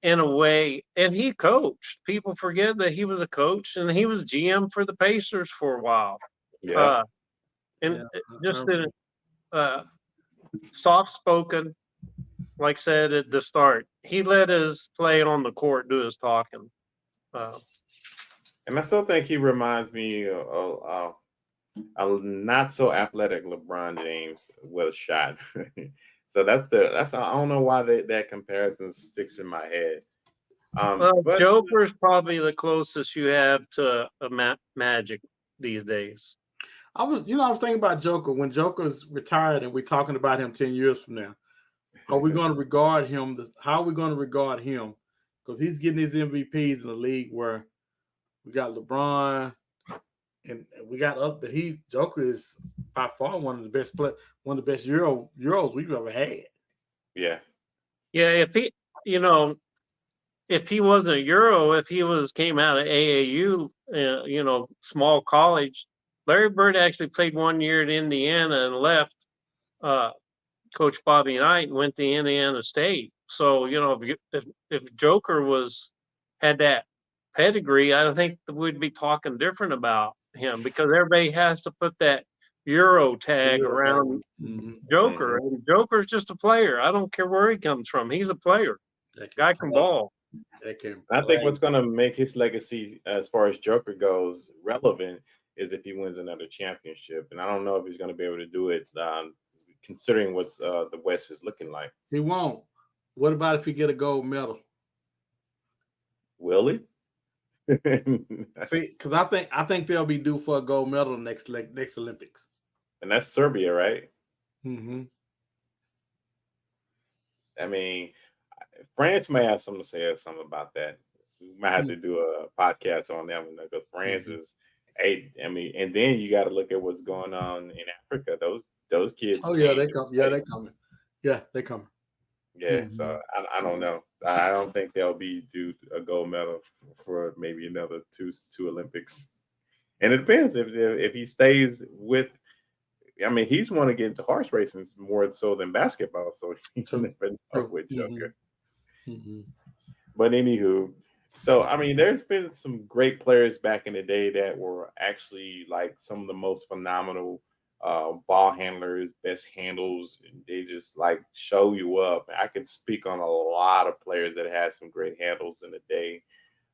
in a way, and he coached. People forget that he was a coach, and he was GM for the Pacers for a while. Yeah. Soft-spoken, like I said at the start. He let his play on the court do his talking. And I still think he reminds me of a not so athletic LeBron James with a shot. So that's I don't know why that comparison sticks in my head. But Joker's probably the closest you have to a Magic these days. I was thinking about Joker when Joker's retired, and we're talking about him 10 years from now. Are we going to regard him? How are we going to regard him? Because he's getting his MVPs in a league where we got LeBron, and we got but Joker is by far one of the best Euros we've ever had. Yeah. Yeah, if he wasn't a Euro, if he came out of AAU, small college, Larry Bird actually played 1 year at Indiana and left. Coach Bobby Knight went to Indiana State. So if Joker had that pedigree, I think we'd be talking different about him, because everybody has to put that Euro tag around Joker, and Joker's just a player. I don't care where he comes from; he's a player. Guy can ball. I think what's going to make his legacy, as far as Joker goes, relevant is if he wins another championship, and I don't know if he's going to be able to do it, considering what's the West is looking like. He won't. What about if he get a gold medal? Will he? See, because I think they'll be due for a gold medal next Olympics, and that's Serbia, right? Mm-hmm. I mean, France may have something to say about that. We might have to do a podcast on that one because France is I mean, and then you got to look at what's going on in Africa. Those kids Oh yeah, came they to come. Yeah, play. they coming. Yeah, they coming. Yeah, so I don't know. I don't think they'll be due a gold medal for maybe another two Olympics. And it depends if he stays with. I mean, he's want to get into horse racing more so than basketball, so you True. never know True. with Joker. Mm-hmm. But anywho, so I mean, there's been some great players back in the day that were actually like some of the most phenomenal ball handlers, best handles. And they just like show you up. I can speak on a lot of players that had some great handles in the day.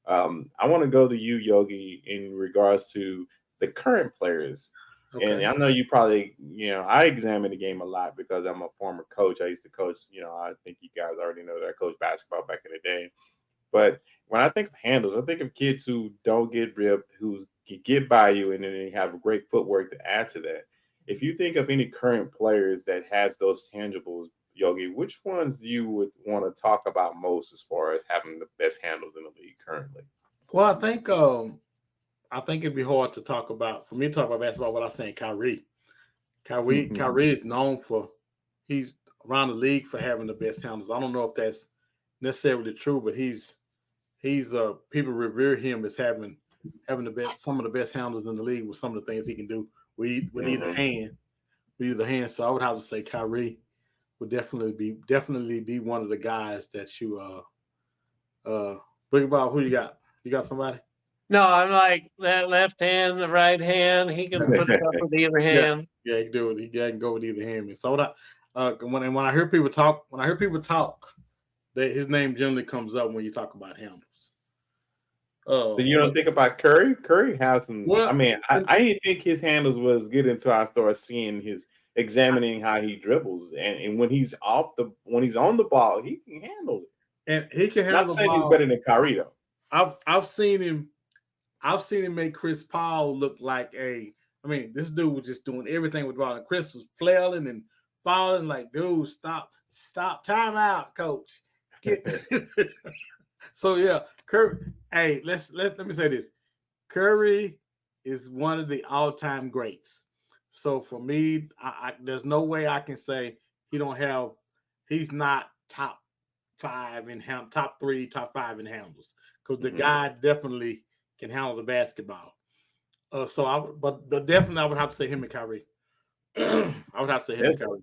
I want to go to you, Yogi, in regards to the current players. And Okay. I know you probably, I examine the game a lot because I'm a former coach. I used to coach, I think you guys already know that I coached basketball back in the day. But when I think of handles, I think of kids who don't get ripped, who can get by you, and then they have great footwork to add to that. If you think of any current players that has those tangibles, Yogi, which ones you would want to talk about most as far as having the best handles in the league currently? Well, I think it'd be hard to talk about for me to talk about basketball without saying Kyrie. Kyrie is known for he's around the league for having the best handles. I don't know if that's necessarily true, but he's people revere him as having the best some of the best handles in the league with some of the things he can do with either hand. With either hand. So I would have to say Kyrie would definitely be one of the guys that you Boogey Bob, who you got? You got somebody? No, I'm like that left hand, the right hand. He can put it up with the other hand. Yeah, he can do it. He can go with either hand. So when I hear people talk, his name generally comes up when you talk about handles. So you don't think about Curry? Curry has some. Well, I mean, I didn't think his handles was good until I started seeing examining how he dribbles, and when he's when he's on the ball, he can handle it. And he can handle Not the saying ball. he's better than Kyrie though. I've seen him make Chris Paul look like this dude was just doing everything with the ball. And Chris was flailing and falling like, dude, stop, time out, coach. So yeah, Curry. Hey, let me say this. Curry is one of the all-time greats. So for me, there's no way I can say he's not top 5 in top 3, top 5 in handles because the guy definitely can handle the basketball. But definitely I would have to say him and Kyrie. I would have to say him and Kyrie.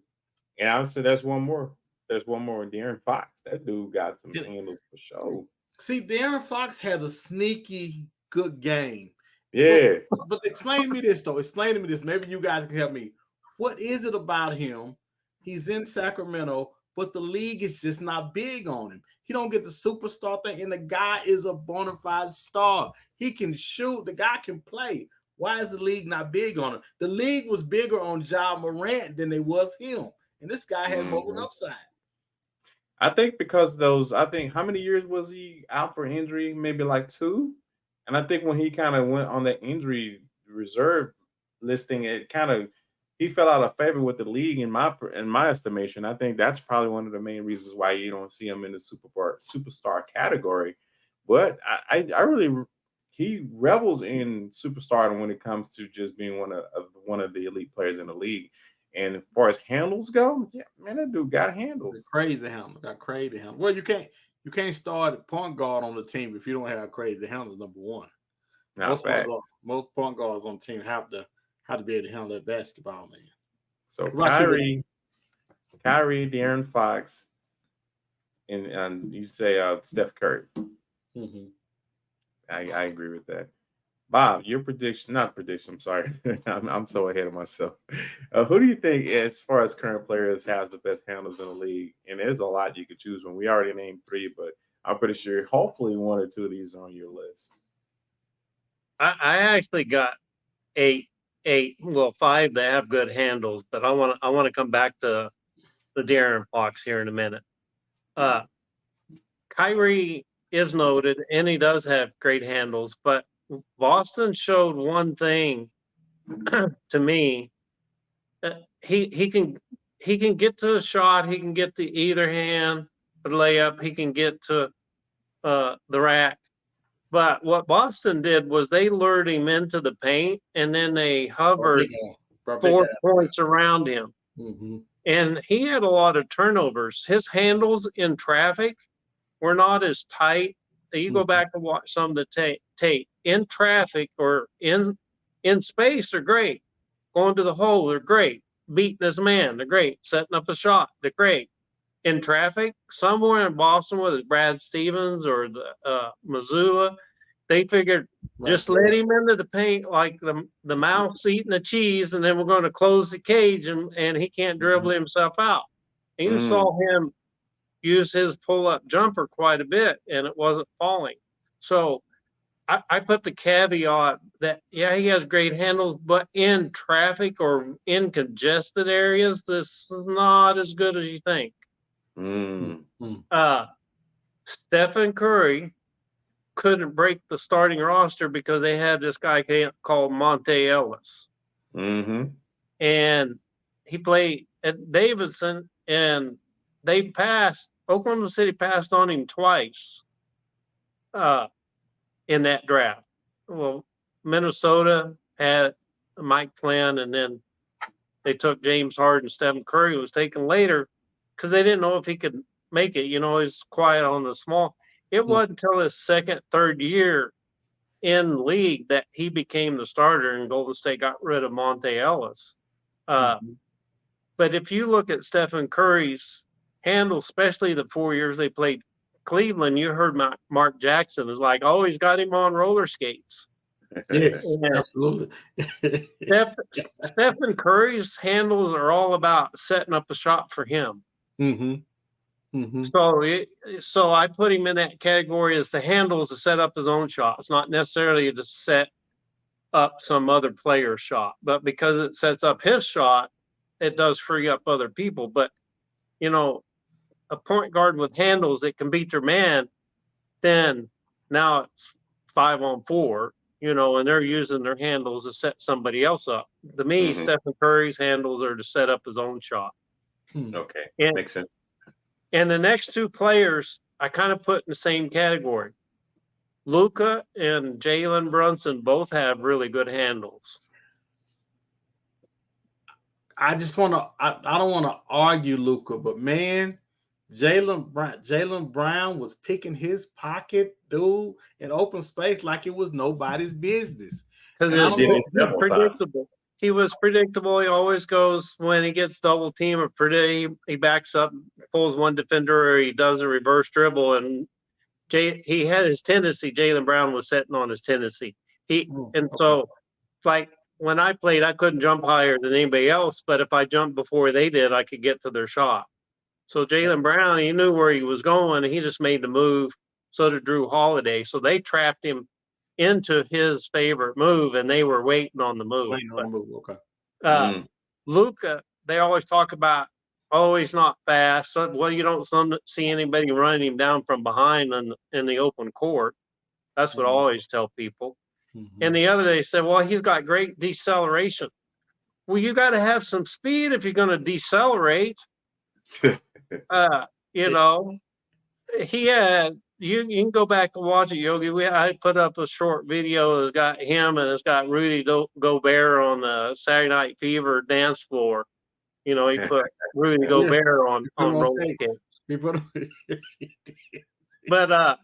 And I would say there's one more. There's one more. De'Aaron Fox. That dude got some handles for sure. See, De'Aaron Fox has a sneaky good game. Yeah. But explain to me this, though. Explain to me this. Maybe you guys can help me. What is it about him? He's in Sacramento, but the league is just not big on him. He don't get the superstar thing, and the guy is a bona fide star. He can shoot. The guy can play. Why is the league not big on him? The league was bigger on Ja Morant than they was him, and this guy had more of an upside. I think how many years was he out for injury? Maybe like 2. And I think when he kind of went on the injury reserve listing, he fell out of favor with the league in my estimation. I think that's probably one of the main reasons why you don't see him in the superstar category. But he revels in superstardom when it comes to just being one of the elite players in the league. And as far as handles go, yeah, man, that dude got handles. Crazy handle. Got crazy handle. Well, you can't start at point guard on the team if you don't have crazy handles, number one. Most point guards on the team have to be able to handle that basketball, man. So Kyrie, De'Aaron Fox, and you say Steph Curry. Mm-hmm. I agree with that. Bob, your prediction, not prediction, I'm sorry. I'm so ahead of myself. Who do you think, as far as current players, has the best handles in the league? And there's a lot you could choose from. We already named 3, but I'm pretty sure hopefully 1 or 2 of these are on your list. I actually got 5 that have good handles, but I want to come back to the De'Aaron Fox here in a minute. Kyrie is noted, and he does have great handles, but Boston showed one thing to me. He can he can get to a shot. He can get to either hand for the layup. He can get to the rack. But what Boston did was they lured him into the paint, and then they hovered 4 points around him. Mm-hmm. And he had a lot of turnovers. His handles in traffic were not as tight. You go back and watch some of the tape. In traffic or in space, they're great. Going to the hole, they're great. Beating his man, they're great. Setting up a shot, they're great. In traffic, somewhere in Boston, whether it's Brad Stevens or the Missoula, they figured just let him into the paint like the mouse eating the cheese, and then we're going to close the cage, and he can't dribble himself out. And you saw him use his pull-up jumper quite a bit, and it wasn't falling. So I put the caveat that, yeah, he has great handles, but in traffic or in congested areas, this is not as good as you think. Stephen Curry couldn't break the starting roster because they had this guy called Monte Ellis. And he played at Davidson, and Oklahoma City passed on him twice in that draft. Well, Minnesota had Mike Flynn, and then they took James Harden. Stephen Curry was taken later because they didn't know if he could make it. He's quiet on the small. It wasn't until his second, third year in league that he became the starter, and Golden State got rid of Monte Ellis. But if you look at Stephen Curry's handle, especially the 4 years they played Cleveland, you heard Mark Jackson was like, oh, he's got him on roller skates. Yes, absolutely. Stephen Curry's handles are all about setting up a shot for him. So I put him in that category as the handles to set up his own shot. It's not necessarily to set up some other player's shot, but because it sets up his shot, it does free up other people. But a point guard with handles that can beat their man, then now it's 5-on-4, and they're using their handles to set somebody else up. To me, Stephen Curry's handles are to set up his own shot. Okay, makes sense. And the next two players I kind of put in the same category. Luka and Jalen Brunson both have really good handles. I don't want to argue Luka, but man, Jaylen Brown was picking his pocket, dude, in open space like it was nobody's business. Predictable. He was predictable. He always goes when he gets double team or he backs up, pulls one defender, or he does a reverse dribble. And he had his tendency. Jaylen Brown was setting on his tendency. So, like when I played, I couldn't jump higher than anybody else. But if I jumped before they did, I could get to their shot. So Jaylen Brown, he knew where he was going, and he just made the move. So did Drew Holiday. So they trapped him into his favorite move, and they were waiting on the move. Luka, they always talk about, oh, he's not fast. So, well, you don't see anybody running him down from behind in the open court. That's what I always tell people. And the other day said, well, he's got great deceleration. Well, you got to have some speed if you're going to decelerate. He had. You can go back and watch it, Yogi. I put up a short video that's got him and it's got Rudy Gobert on the Saturday Night Fever dance floor. He put Rudy Gobert on roller skates. But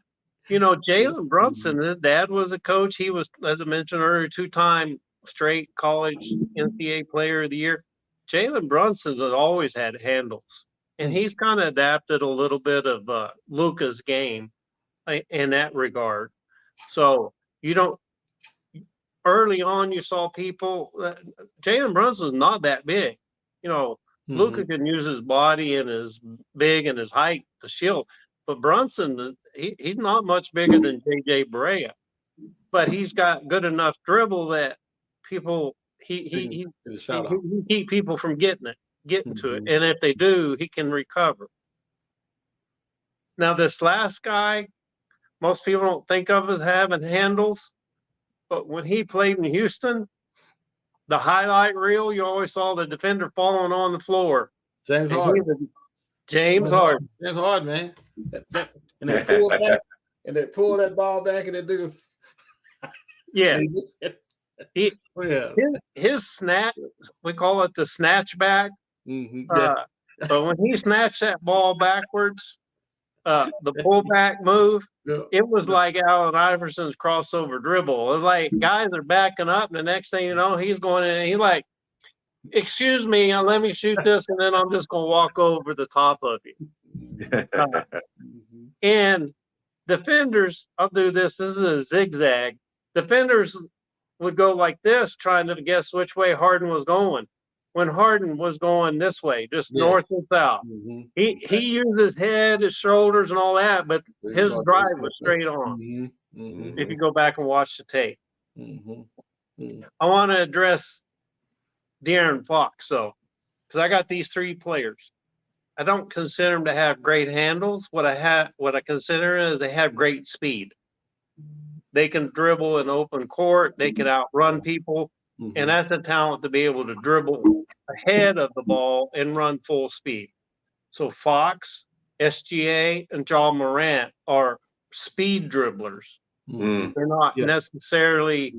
Jalen Brunson, his dad was a coach. He was, as I mentioned earlier, 2-time straight college NCAA Player of the Year. Jalen Brunson has always had handles, and he's kind of adapted a little bit of Luka's game in that regard. So early on you saw people, Jalen Brunson's not that big. Luka can use his body and his big and his height to shield, but Brunson, he's not much bigger than JJ Barea, but he's got good enough dribble that people, he keep people from getting to it. And if they do, he can recover. Now this last guy, most people don't think of as having handles, but when he played in Houston, the highlight reel, you always saw the defender falling on the floor. James Harden. James Harden. James Harden, man. And they pull back, and they pull that ball back, and they do this. Yeah. His snatch, we call it the snatch back. But when he snatched that ball backwards, the pullback move, it was like Allen Iverson's crossover dribble. It was like guys are backing up, and the next thing you know, he's going in, and he's like, excuse me, let me shoot this, and then I'm just going to walk over the top of you. And defenders, I'll do this. This is a zigzag. Defenders would go like this, trying to guess which way Harden was going. When Harden was going this way, just north and south. He used his head, his shoulders, and all that, but his drive was straight on. If you go back and watch the tape. I want to address De'Aaron Fox, though, because I got these three players. I don't consider them to have great handles. What I consider is they have great speed. They can dribble in open court. They can outrun people. And that's a talent to be able to dribble ahead of the ball and run full speed. So Fox, SGA, and John Morant are speed dribblers. They're not necessarily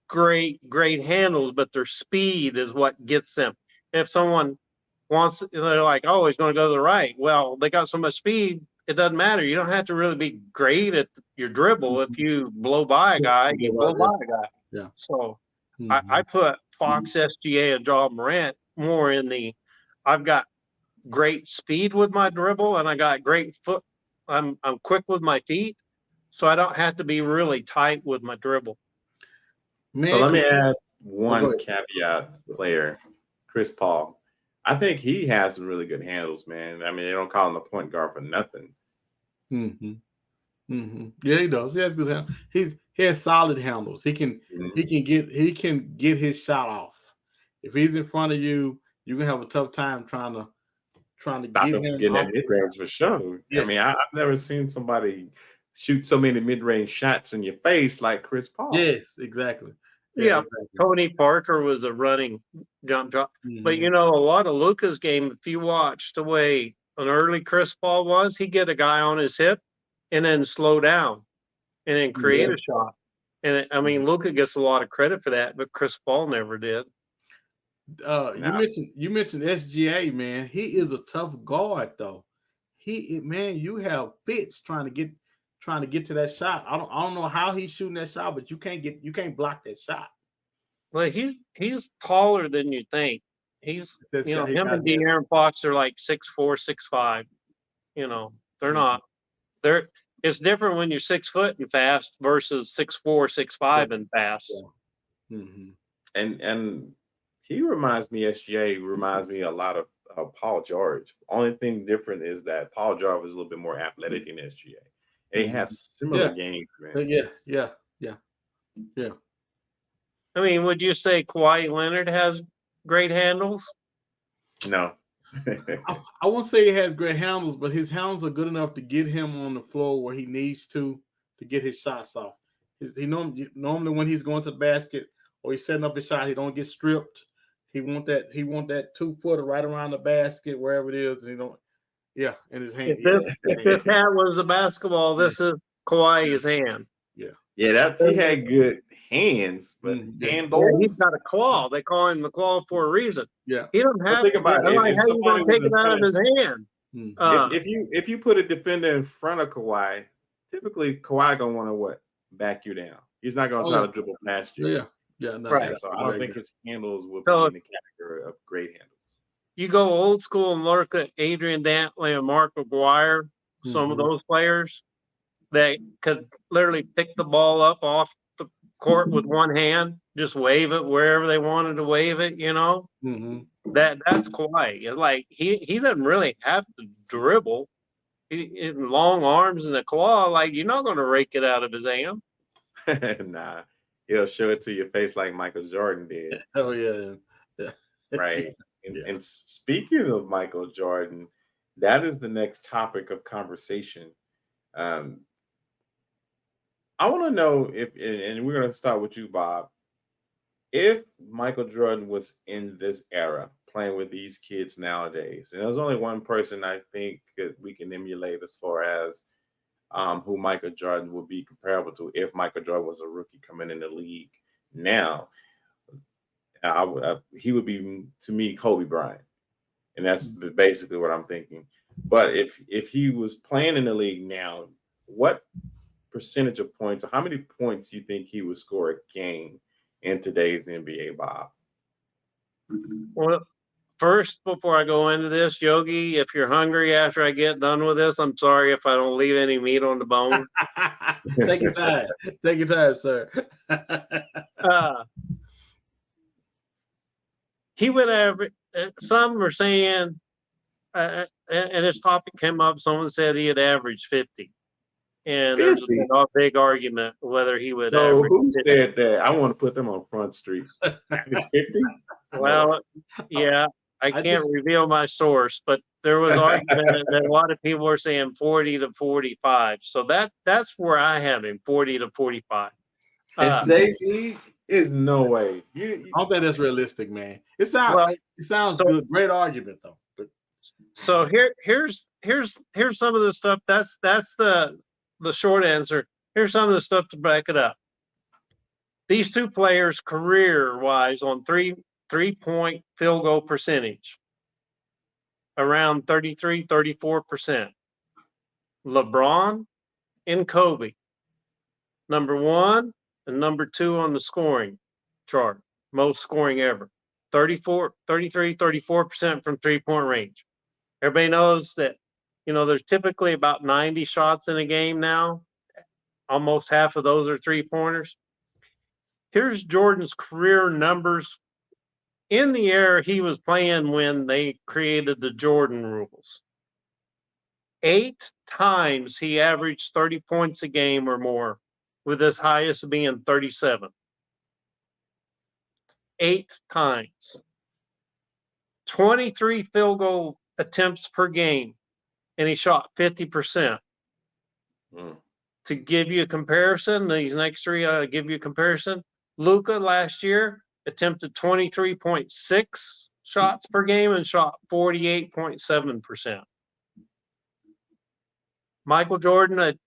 great handles, but their speed is what gets them. If someone wants, they're like, oh, he's going to go to the right. Well, they got so much speed, it doesn't matter. You don't have to really be great at your dribble. If you blow by a guy, you blow by a guy. Yeah. So I put Fox, SGA, and John Morant more in the, I've got great speed with my dribble, and I got great foot. I'm quick with my feet, so I don't have to be really tight with my dribble. Man. So let me add one caveat player, Chris Paul. I think he has some really good handles, man. I mean, they don't call him the point guard for nothing. Yeah, he does. He has good handles. He has solid handles. He can get his shot off. If he's in front of you, you can have a tough time trying to get him getting that mid range for sure. Yeah. I mean, I've never seen somebody shoot so many mid range shots in your face like Chris Paul. Yes, exactly. Yeah, exactly. Tony Parker was a running jump shot. But a lot of Luka's game, if you watch the way an early Chris Paul was, he'd get a guy on his hip and then slow down and then create a shot. And Luka gets a lot of credit for that, but Chris Paul never did. You mentioned SGA, man. He is a tough guard, though. You have Fitz trying to get to that shot. I don't know how he's shooting that shot, but you can't block that shot. Well, he's taller than you think. Him and De'Aaron Fox are like 6'4", 6'5". They're not. It's different when you're 6 foot and fast versus 6'4", 6'5" and fast. And he reminds me, SGA reminds me a lot of Paul George. Only thing different is that Paul George was a little bit more athletic than SGA. And he has similar games, man. Yeah. I mean, would you say Kawhi Leonard has great handles? No. I won't say he has great handles, but his handles are good enough to get him on the floor where he needs to get his shots off. He normally when he's going to the basket or he's setting up his shot, he don't get stripped. He want that 2-footer right around the basket wherever it is, and in his hand. If this hat was a basketball, this is Kawhi's hand. Yeah, he had good hands, but handles. Yeah, he's got a claw. They call him the claw for a reason. Yeah, he doesn't have. Think about it. Like, how you going to take it out of his hand? If you put a defender in front of Kawhi, typically Kawhi gonna want to back you down. He's not gonna try to dribble past you. No, right. So I don't think his handles will be in the category of great handles. You go old school and look at Adrian Dantley and Mark McGuire, some of those players that could literally pick the ball up off the court with one hand, just wave it wherever they wanted to wave it, That's Kawhi. It's like he doesn't really have to dribble. He long arms and a claw, like you're not going to rake it out of his hand. Nah. He'll show it to your face like Michael Jordan did. Oh, yeah. Right. And speaking of Michael Jordan, that is the next topic of conversation. I want to know and we're going to start with you, Bob. If Michael Jordan was in this era playing with these kids nowadays. And there's only one person I think that we can emulate as far as who Michael Jordan would be comparable to if Michael Jordan was a rookie coming in the league now. He would be, to me, Kobe Bryant. And that's basically what I'm thinking. But if he was playing in the league now, what percentage of points, or how many points do you think he would score a game in today's NBA, Bob? Well, first, before I go into this, Yogi, if you're hungry after I get done with this, I'm sorry if I don't leave any meat on the bone. Take your time. Take your time, sir. He would have, some were saying, and this topic came up, someone said he had averaged 50. And there's a big argument whether he would average. Who said that? I want to put them on Front Street. 50? Well, yeah, I can't reveal my source, but there was argument that a lot of people were saying 40 to 45. So that's where I have him, 40 to 45. And today's league is no way. I don't think that's realistic, man. It sounds good. Great argument though. But so here's some of the stuff. That's the short answer. Here's some of the stuff to back it up. These two players, career-wise, on three-point field goal percentage, around 33, 34%. LeBron and Kobe, number 1 and number 2 on the scoring chart, most scoring ever. 33, 34% from three-point range. Everybody knows that, there's typically about 90 shots in a game now. Almost half of those are three-pointers. Here's Jordan's career numbers in the era he was playing when they created the Jordan rules. 8 times he averaged 30 points a game or more, with his highest being 37. 8 times. 23 field goal attempts per game, and he shot 50%. To give you a comparison, these next three, give you a comparison. Luka last year attempted 23.6 shots per game and shot 48.7%. Michael Jordan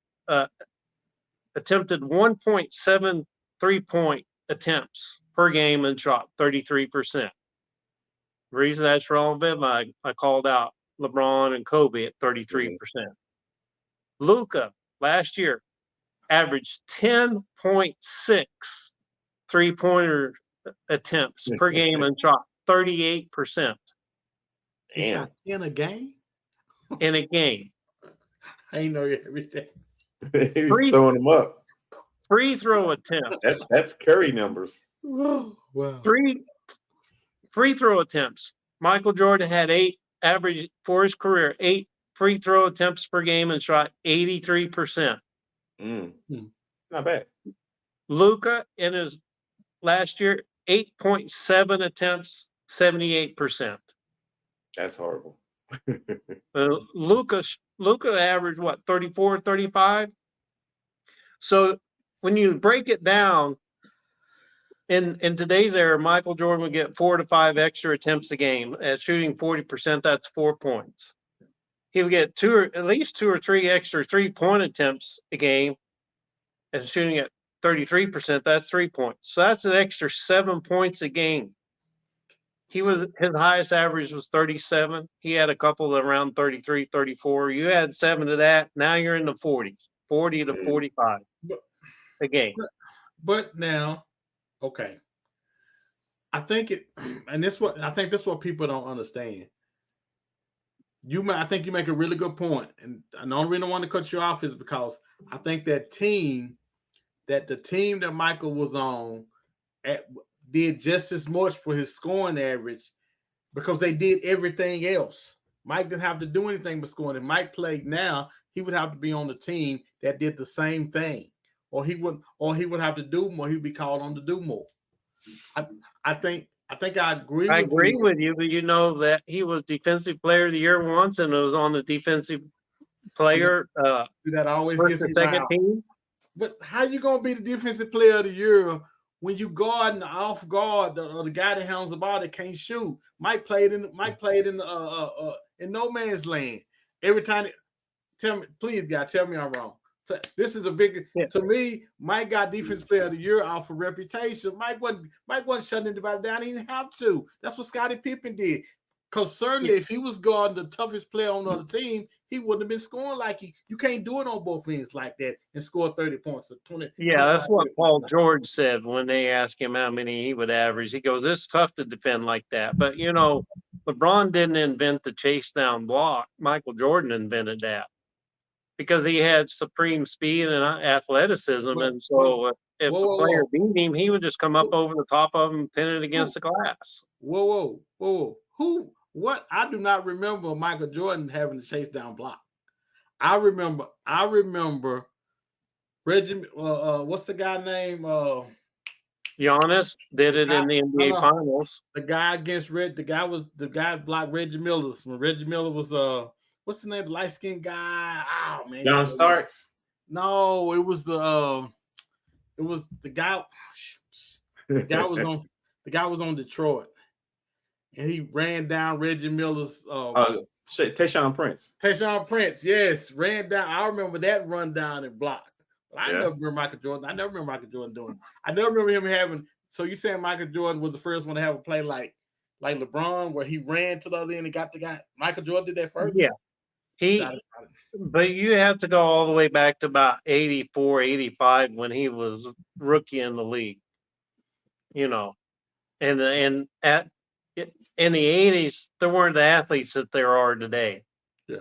attempted 1.7 3-point attempts per game and shot 33%. The reason that's relevant, I called out LeBron and Kobe at 33%. Luka last year averaged 10.6 3-pointer attempts per game and shot 38%. He shot 10 a game? In a game. I know everything. He's throwing them up. Free throw attempts. That's Curry numbers. Wow. Free throw attempts. Michael Jordan had 8 average for his career, 8 free throw attempts per game and shot 83%. Not bad. Luka in his last year, 8.7 attempts, 78%. That's horrible. Luka averaged what, 34, 35? So when you break it down, in today's era, Michael Jordan would get 4 to 5 extra attempts a game. At shooting 40%, that's 4 points. He would get at least 2 or 3 extra 3-point attempts a game. And shooting at 33%, that's 3 points. So that's an extra 7 points a game. His highest average was 37. He had a couple around 33, 34. You add 7 to that, now you're in the 40s, 40 to 45 a game. But now, okay. I think this is what people don't understand. I think you make a really good point, and the only reason I want to cut you off is because I think the team that Michael was on did just as much for his scoring average because they did everything else. Mike didn't have to do anything but scoring. If Mike played now, he would have to be on the team that did the same thing, or he would have to do more. He'd be called on to do more. I think I agree. I agree with you, but you know that he was Defensive Player of the Year once, and it was on the Defensive Player. That always gets me second team. But how you gonna be the Defensive Player of the Year when you guard and off guard, the guy that handles the ball that can't shoot. Mike played in no man's land. Every time, tell me, please, God, tell me I'm wrong. This is a big to me. Mike got defense player of the year off of reputation. Mike wasn't shutting anybody down. He didn't have to. That's what Scottie Pippen did. Because certainly, if he was guarding the toughest player on the other team, he wouldn't have been scoring like you can't do it on both ends like that and score 30 points or 20. Yeah, that's what Paul George said when they asked him how many he would average. He goes, "It's tough to defend like that." But LeBron didn't invent the chase down block. Michael Jordan invented that because he had supreme speed and athleticism, and so if a player beat him, he would just come up over the top of him, pin it against the glass. Whoa! Who? What? I do not remember Michael Jordan having to chase down block. I remember Reggie. What's the guy name? Giannis did it in the NBA Finals. The guy against the guy blocked Reggie Miller. When Reggie Miller was what's the name? The light skinned guy. Oh man, John Starks. No, it was the guy. The guy was on Detroit. And he ran down Reggie Miller's Tayshaun Prince. Tayshaun Prince, yes, ran down. I remember that run down and block. But I never remember Michael Jordan. I never remember Michael Jordan doing it. I never remember him having. So you saying Michael Jordan was the first one to have a play like LeBron, where he ran to the other end and got the guy? Michael Jordan did that first. Yeah, but you have to go all the way back to about 84, 85 when he was rookie in the league. And in the 80s, there weren't the athletes that there are today. Yeah.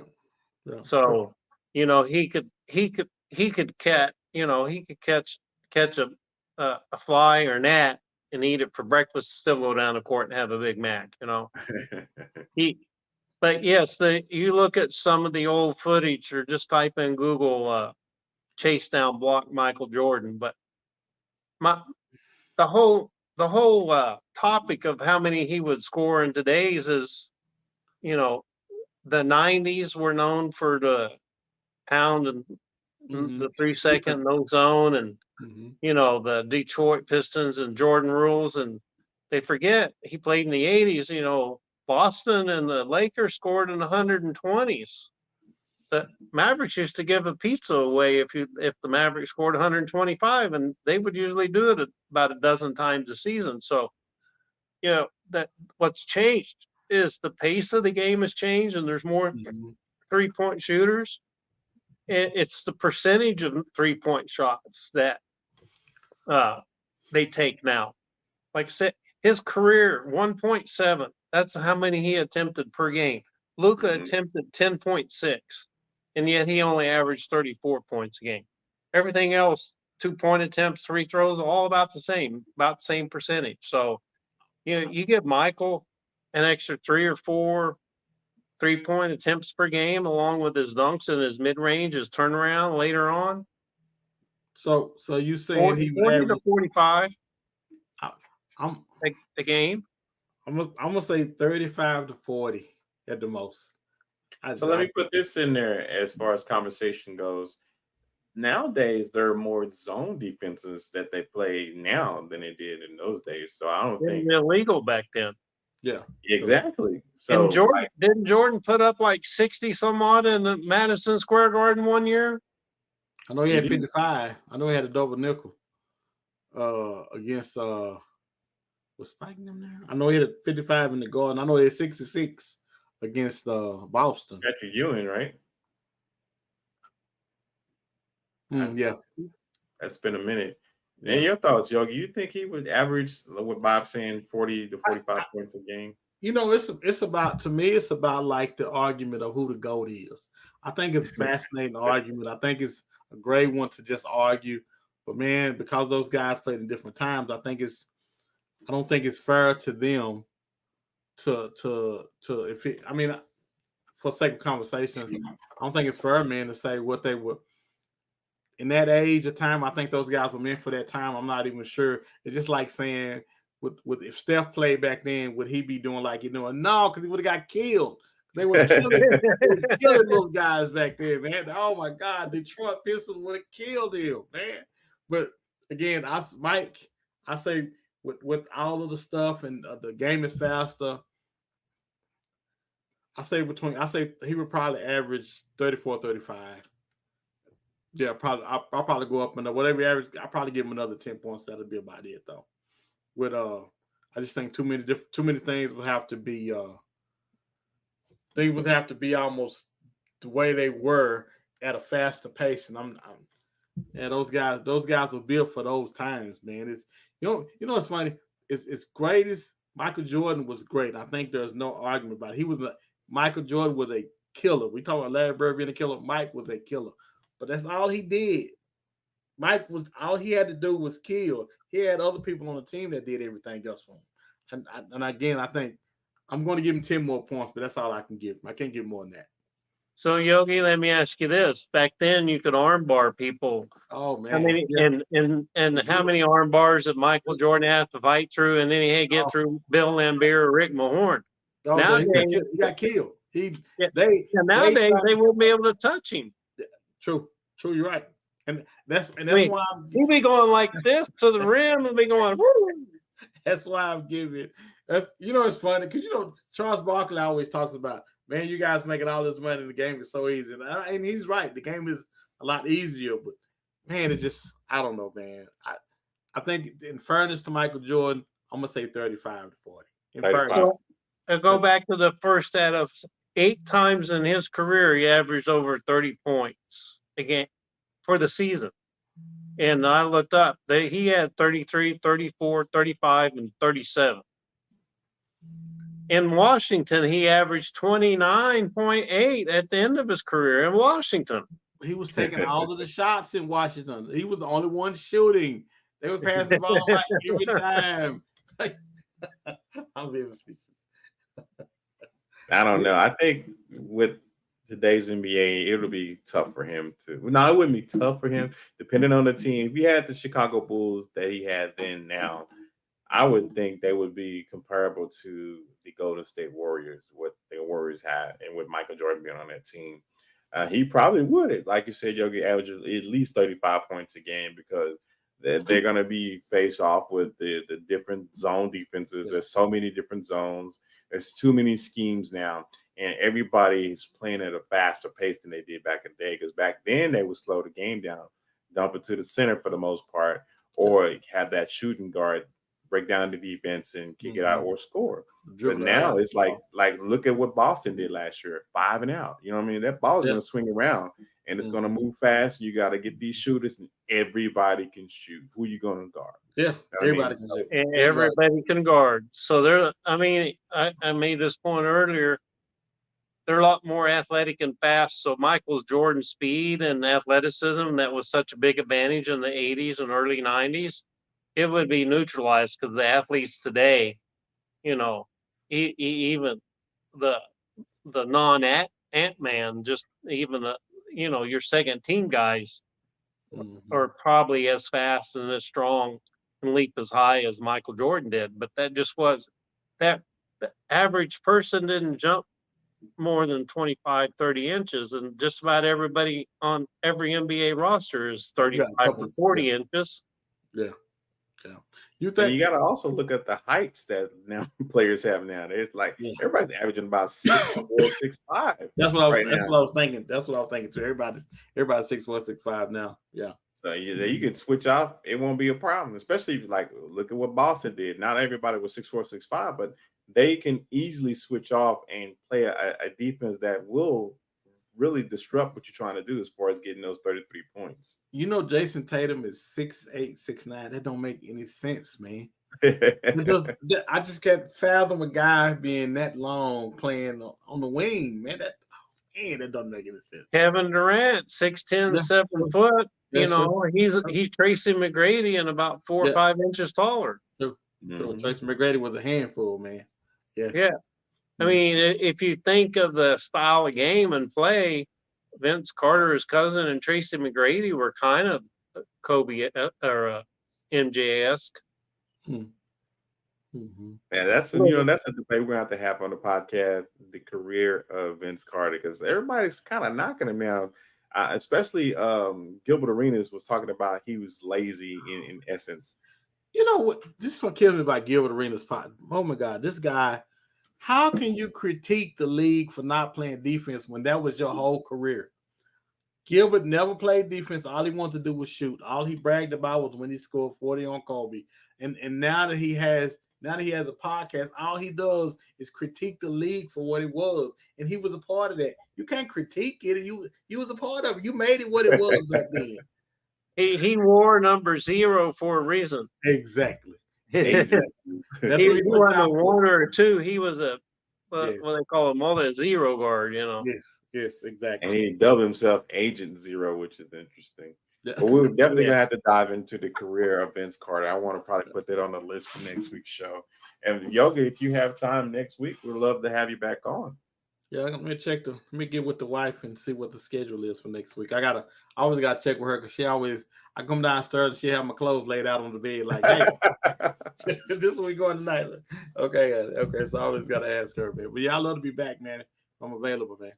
So, he could catch, catch a fly or gnat and eat it for breakfast, still go down the court and have a Big Mac, But yes, you look at some of the old footage or just type in Google chase down block Michael Jordan. But the whole topic of how many he would score in today's is, the 90s were known for the pound and the 3 second no zone and, the Detroit Pistons and Jordan rules. And they forget he played in the 80s, Boston and the Lakers scored in the 120s. The Mavericks used to give a pizza away if the Mavericks scored 125, and they would usually do it about a dozen times a season. So, that what's changed is the pace of the game has changed, and there's more 3-point shooters. It's the percentage of 3-point shots that they take now. Like I said, his career 1.7. That's how many he attempted per game. Luka attempted 10.6. And yet he only averaged 34 points a game. Everything else, 2-point attempts, free throws, all about the same percentage. So, you give Michael an extra 3 or 4 3-point attempts per game, along with his dunks and his mid-range, his turnaround later on. So you saying 40 to 45 a game? I'm gonna say 35 to 40 at the most. So let me put this in there as far as conversation goes. Nowadays, there are more zone defenses that they play now than they did in those days. So I don't think illegal back then. Yeah, exactly. So and didn't Jordan put up like 60 some odd in the Madison Square Garden one year? I know he had 55. I know he had a double nickel against was Spike them there. I know he had 55 in the Garden. I know he had 66 against Boston. Patrick Ewing, right? Yeah, that's been a minute. And your thoughts, Yogi? You think he would average, what Bob saying, 40 to 45 points a game? It's about, to me, it's about like the argument of who the GOAT is. I think it's a fascinating argument. I think it's a great one to just argue. But man, because those guys played in different times, I don't think it's fair to them for sake of conversation, I don't think it's fair, man, to say what they were in that age of time. I think those guys were meant for that time. I'm not even sure. It's just like saying, with if Steph played back then, would he be doing like No, because he would have got killed. They were killing those guys back then, man. Oh my God, Detroit Pistons would have killed him, man. But again, I say with all of the stuff and the game is faster. I say he would probably average 34, 35. Yeah, probably. I'll probably go up and whatever average. I'll probably give him another 10 points. That'll be about it though. With I just think too many things would have to be. Things would have to be almost the way they were at a faster pace, and those guys were built for those times, man. It's it's funny. It's great as Michael Jordan was great. I think there's no argument about it. Michael Jordan was a killer. We talk about Larry Bird being a killer. Mike was a killer, but that's all he did. All he had to do was kill. He had other people on the team that did everything else for him. And again, I think I'm going to give him 10 more points, but that's all I can give him. I can't give more than that. So Yogi, let me ask you this: back then, you could armbar people. Oh man! How many and how many arm bars did Michael Jordan have to fight through, and then he had to get through Bill Laimbeer or Rick Mahorn? Nowadays, he got killed. Nowadays they wouldn't be able to touch him. True. You're right, and that's why he'll be going like this to the rim and be going. Woo! That's why I'm giving. It's funny because Charles Barkley always talks about, man, you guys making all this money. The game is so easy, and he's right. The game is a lot easier, but man, it just I don't know, man. I think in fairness to Michael Jordan, I'm gonna say 35 to 40. In fairness. I'll go back to the first out of 8 times in his career, he averaged over 30 points again for the season. And I looked up, he had 33, 34, 35, and 37. In Washington, he averaged 29.8 at the end of his career in Washington. He was taking all of the shots in Washington. He was the only one shooting. They would pass the ball like every time. I'm being facetious. I don't know. I think with today's NBA, it'll be tough for him to. No, it wouldn't be tough for him, depending on the team. If he had the Chicago Bulls that he had then now, I would think they would be comparable to the Golden State Warriors, what the Warriors had, and with Michael Jordan being on that team. He probably would, like you said, Yogi, average at least 35 points a game because they're going to be faced off with the different zone defenses. Yeah. There's so many different zones. There's too many schemes now, and everybody is playing at a faster pace than they did back in the day because back then they would slow the game down, dump it to the center for the most part, or have that shooting guard break down the defense and kick it out or score. But now it's like look at what Boston did last year, 5 and out. You know what I mean? That ball is going to swing around and it's going to move fast. You got to get these shooters, and everybody can shoot. Who you going to guard? Yeah, everybody can shoot. And everybody can guard. So I made this point earlier. They're a lot more athletic and fast. So Michael Jordan's speed and athleticism that was such a big advantage in the 80s and early 90s. It would be neutralized because the athletes today, even the non-Ant-Man, just even your second team guys are probably as fast and as strong and leap as high as Michael Jordan did. But that just was that the average person didn't jump more than 25, 30 inches, and just about everybody on every NBA roster is 35 to 40 inches. Yeah. You got to also look at the heights that now players have now. It's like everybody's averaging about 6'4", 6'5". That's what I was thinking. That's what I was thinking too. Everybody's 6'4", 6'5" now. Yeah. So you can switch off. It won't be a problem, especially if look at what Boston did. Not everybody was 6'4", 6'5", but they can easily switch off and play a defense that will really disrupt what you're trying to do as far as getting those 33 points. Jason Tatum is 6'8", 6'9". That don't make any sense, man. I just can't fathom a guy being that long playing on the wing, man. That doesn't make any sense. Kevin Durant, 6'10", 7 foot. He's Tracy McGrady and about 4 or 5 inches taller. So Tracy McGrady was a handful, man. Yeah. I mean, if you think of the style of game and play, Vince Carter, his cousin, and Tracy McGrady were kind of Kobe or MJ-esque. Yeah, that's a debate we're going to have on the podcast, the career of Vince Carter, because everybody's kind of knocking him out. Especially Gilbert Arenas was talking about he was lazy in essence. You know what? This is what kills me about Gilbert Arenas' pot. Oh my God, this guy. How can you critique the league for not playing defense when that was your whole career? Gilbert never played defense. All he wanted to do was shoot. All he bragged about was when he scored 40 on Kobe. And now that he has a podcast, all he does is critique the league for what it was. And he was a part of that. You can't critique it. You was a part of it. You made it what it was back then. He wore number 0 for a reason. Exactly. Exactly. He wasn't a 1 or a 2. He was a what they call a 0 guard, you know. Yes, exactly. And he dubbed himself Agent Zero, which is interesting. But we're definitely gonna have to dive into the career of Vince Carter. I want to probably put that on the list for next week's show. And Yogi, if you have time next week, we'd love to have you back on. Yeah, let me get with the wife and see what the schedule is for next week. I always gotta check with her because I come downstairs and she have my clothes laid out on the bed like, hey, this is we going tonight. Okay, so I always gotta ask her, man. But yeah, I love to be back, man. I'm available, man.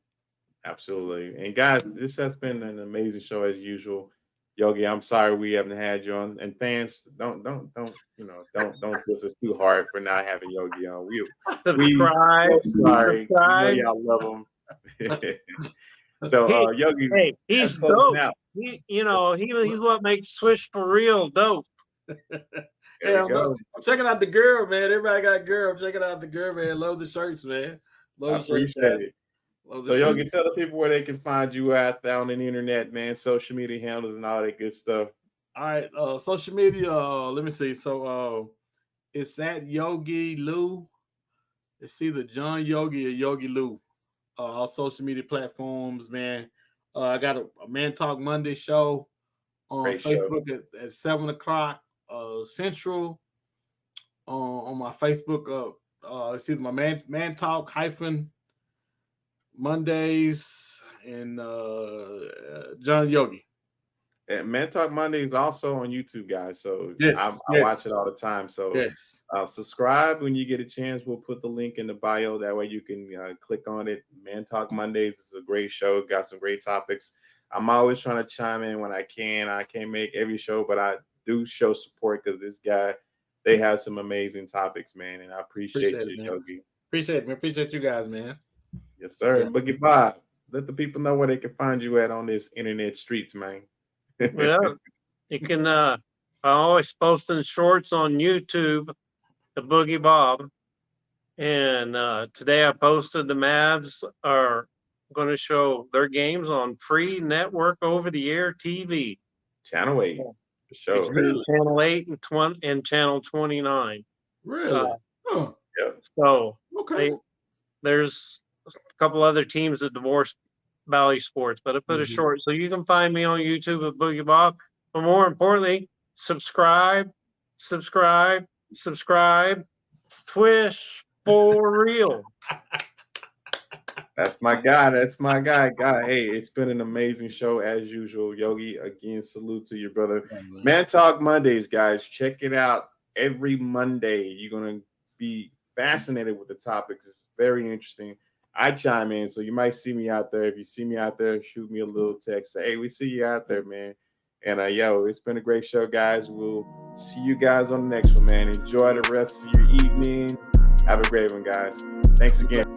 Absolutely. And guys, this has been an amazing show as usual. Yogi, I'm sorry we haven't had you on. And fans, don't twist us too hard for not having Yogi on. We so sorry. You know y'all love him. So Yogi, hey, he's dope. He's what makes Swish for real dope. Yeah, I'm checking out the girl, man. Everybody got a girl. I'm checking out the girl, man. Love the shirts, man. I appreciate it. So Yogi, tell the people where they can find you out there on the internet, man. Social media handles and all that good stuff. All right, social media. Let me see. So it's at Yogi Lou. It's either John Yoggi or Yogi Lou. All social media platforms, man. I got a Man Talk Monday show on Facebook at 7:00 Central. On my Facebook, it's either my Man Talk Mondays and John Yoggi. And Man Talk Monday is also on YouTube, guys. So I watch it all the time. So subscribe when you get a chance. We'll put the link in the bio. That way you can click on it. Man Talk Mondays is a great show. Got some great topics. I'm always trying to chime in when I can. I can't make every show, but I do show support because this guy, they have some amazing topics, man. And I appreciate you, Yogi. Appreciate it, man. Appreciate you guys, man. Yes, sir. Yeah. Boogey Bob, let the people know where they can find you at on this internet streets, man. Well, you can I always posting shorts on YouTube, the Boogey Bob. And today I posted the Mavs are going to show their games on free network over the air TV. Channel 8. The show. Really? Channel 8 and Channel 29. Really? So there's a couple other teams that divorced Valley Sports, but I put a short, so you can find me on YouTube at Boogey Bob. But more importantly, subscribe, Swish for real. That's my guy. Hey, it's been an amazing show as usual. Yogi, again, salute to your brother. Man Talk Mondays, guys. Check it out every Monday. You're gonna be fascinated with the topics. It's very interesting. I chime in, so you might see me out there. If you see me out there, shoot me a little text. Say, hey, we see you out there, man. And it's been a great show, guys. We'll see you guys on the next one, man. Enjoy the rest of your evening. Have a great one, guys. Thanks again.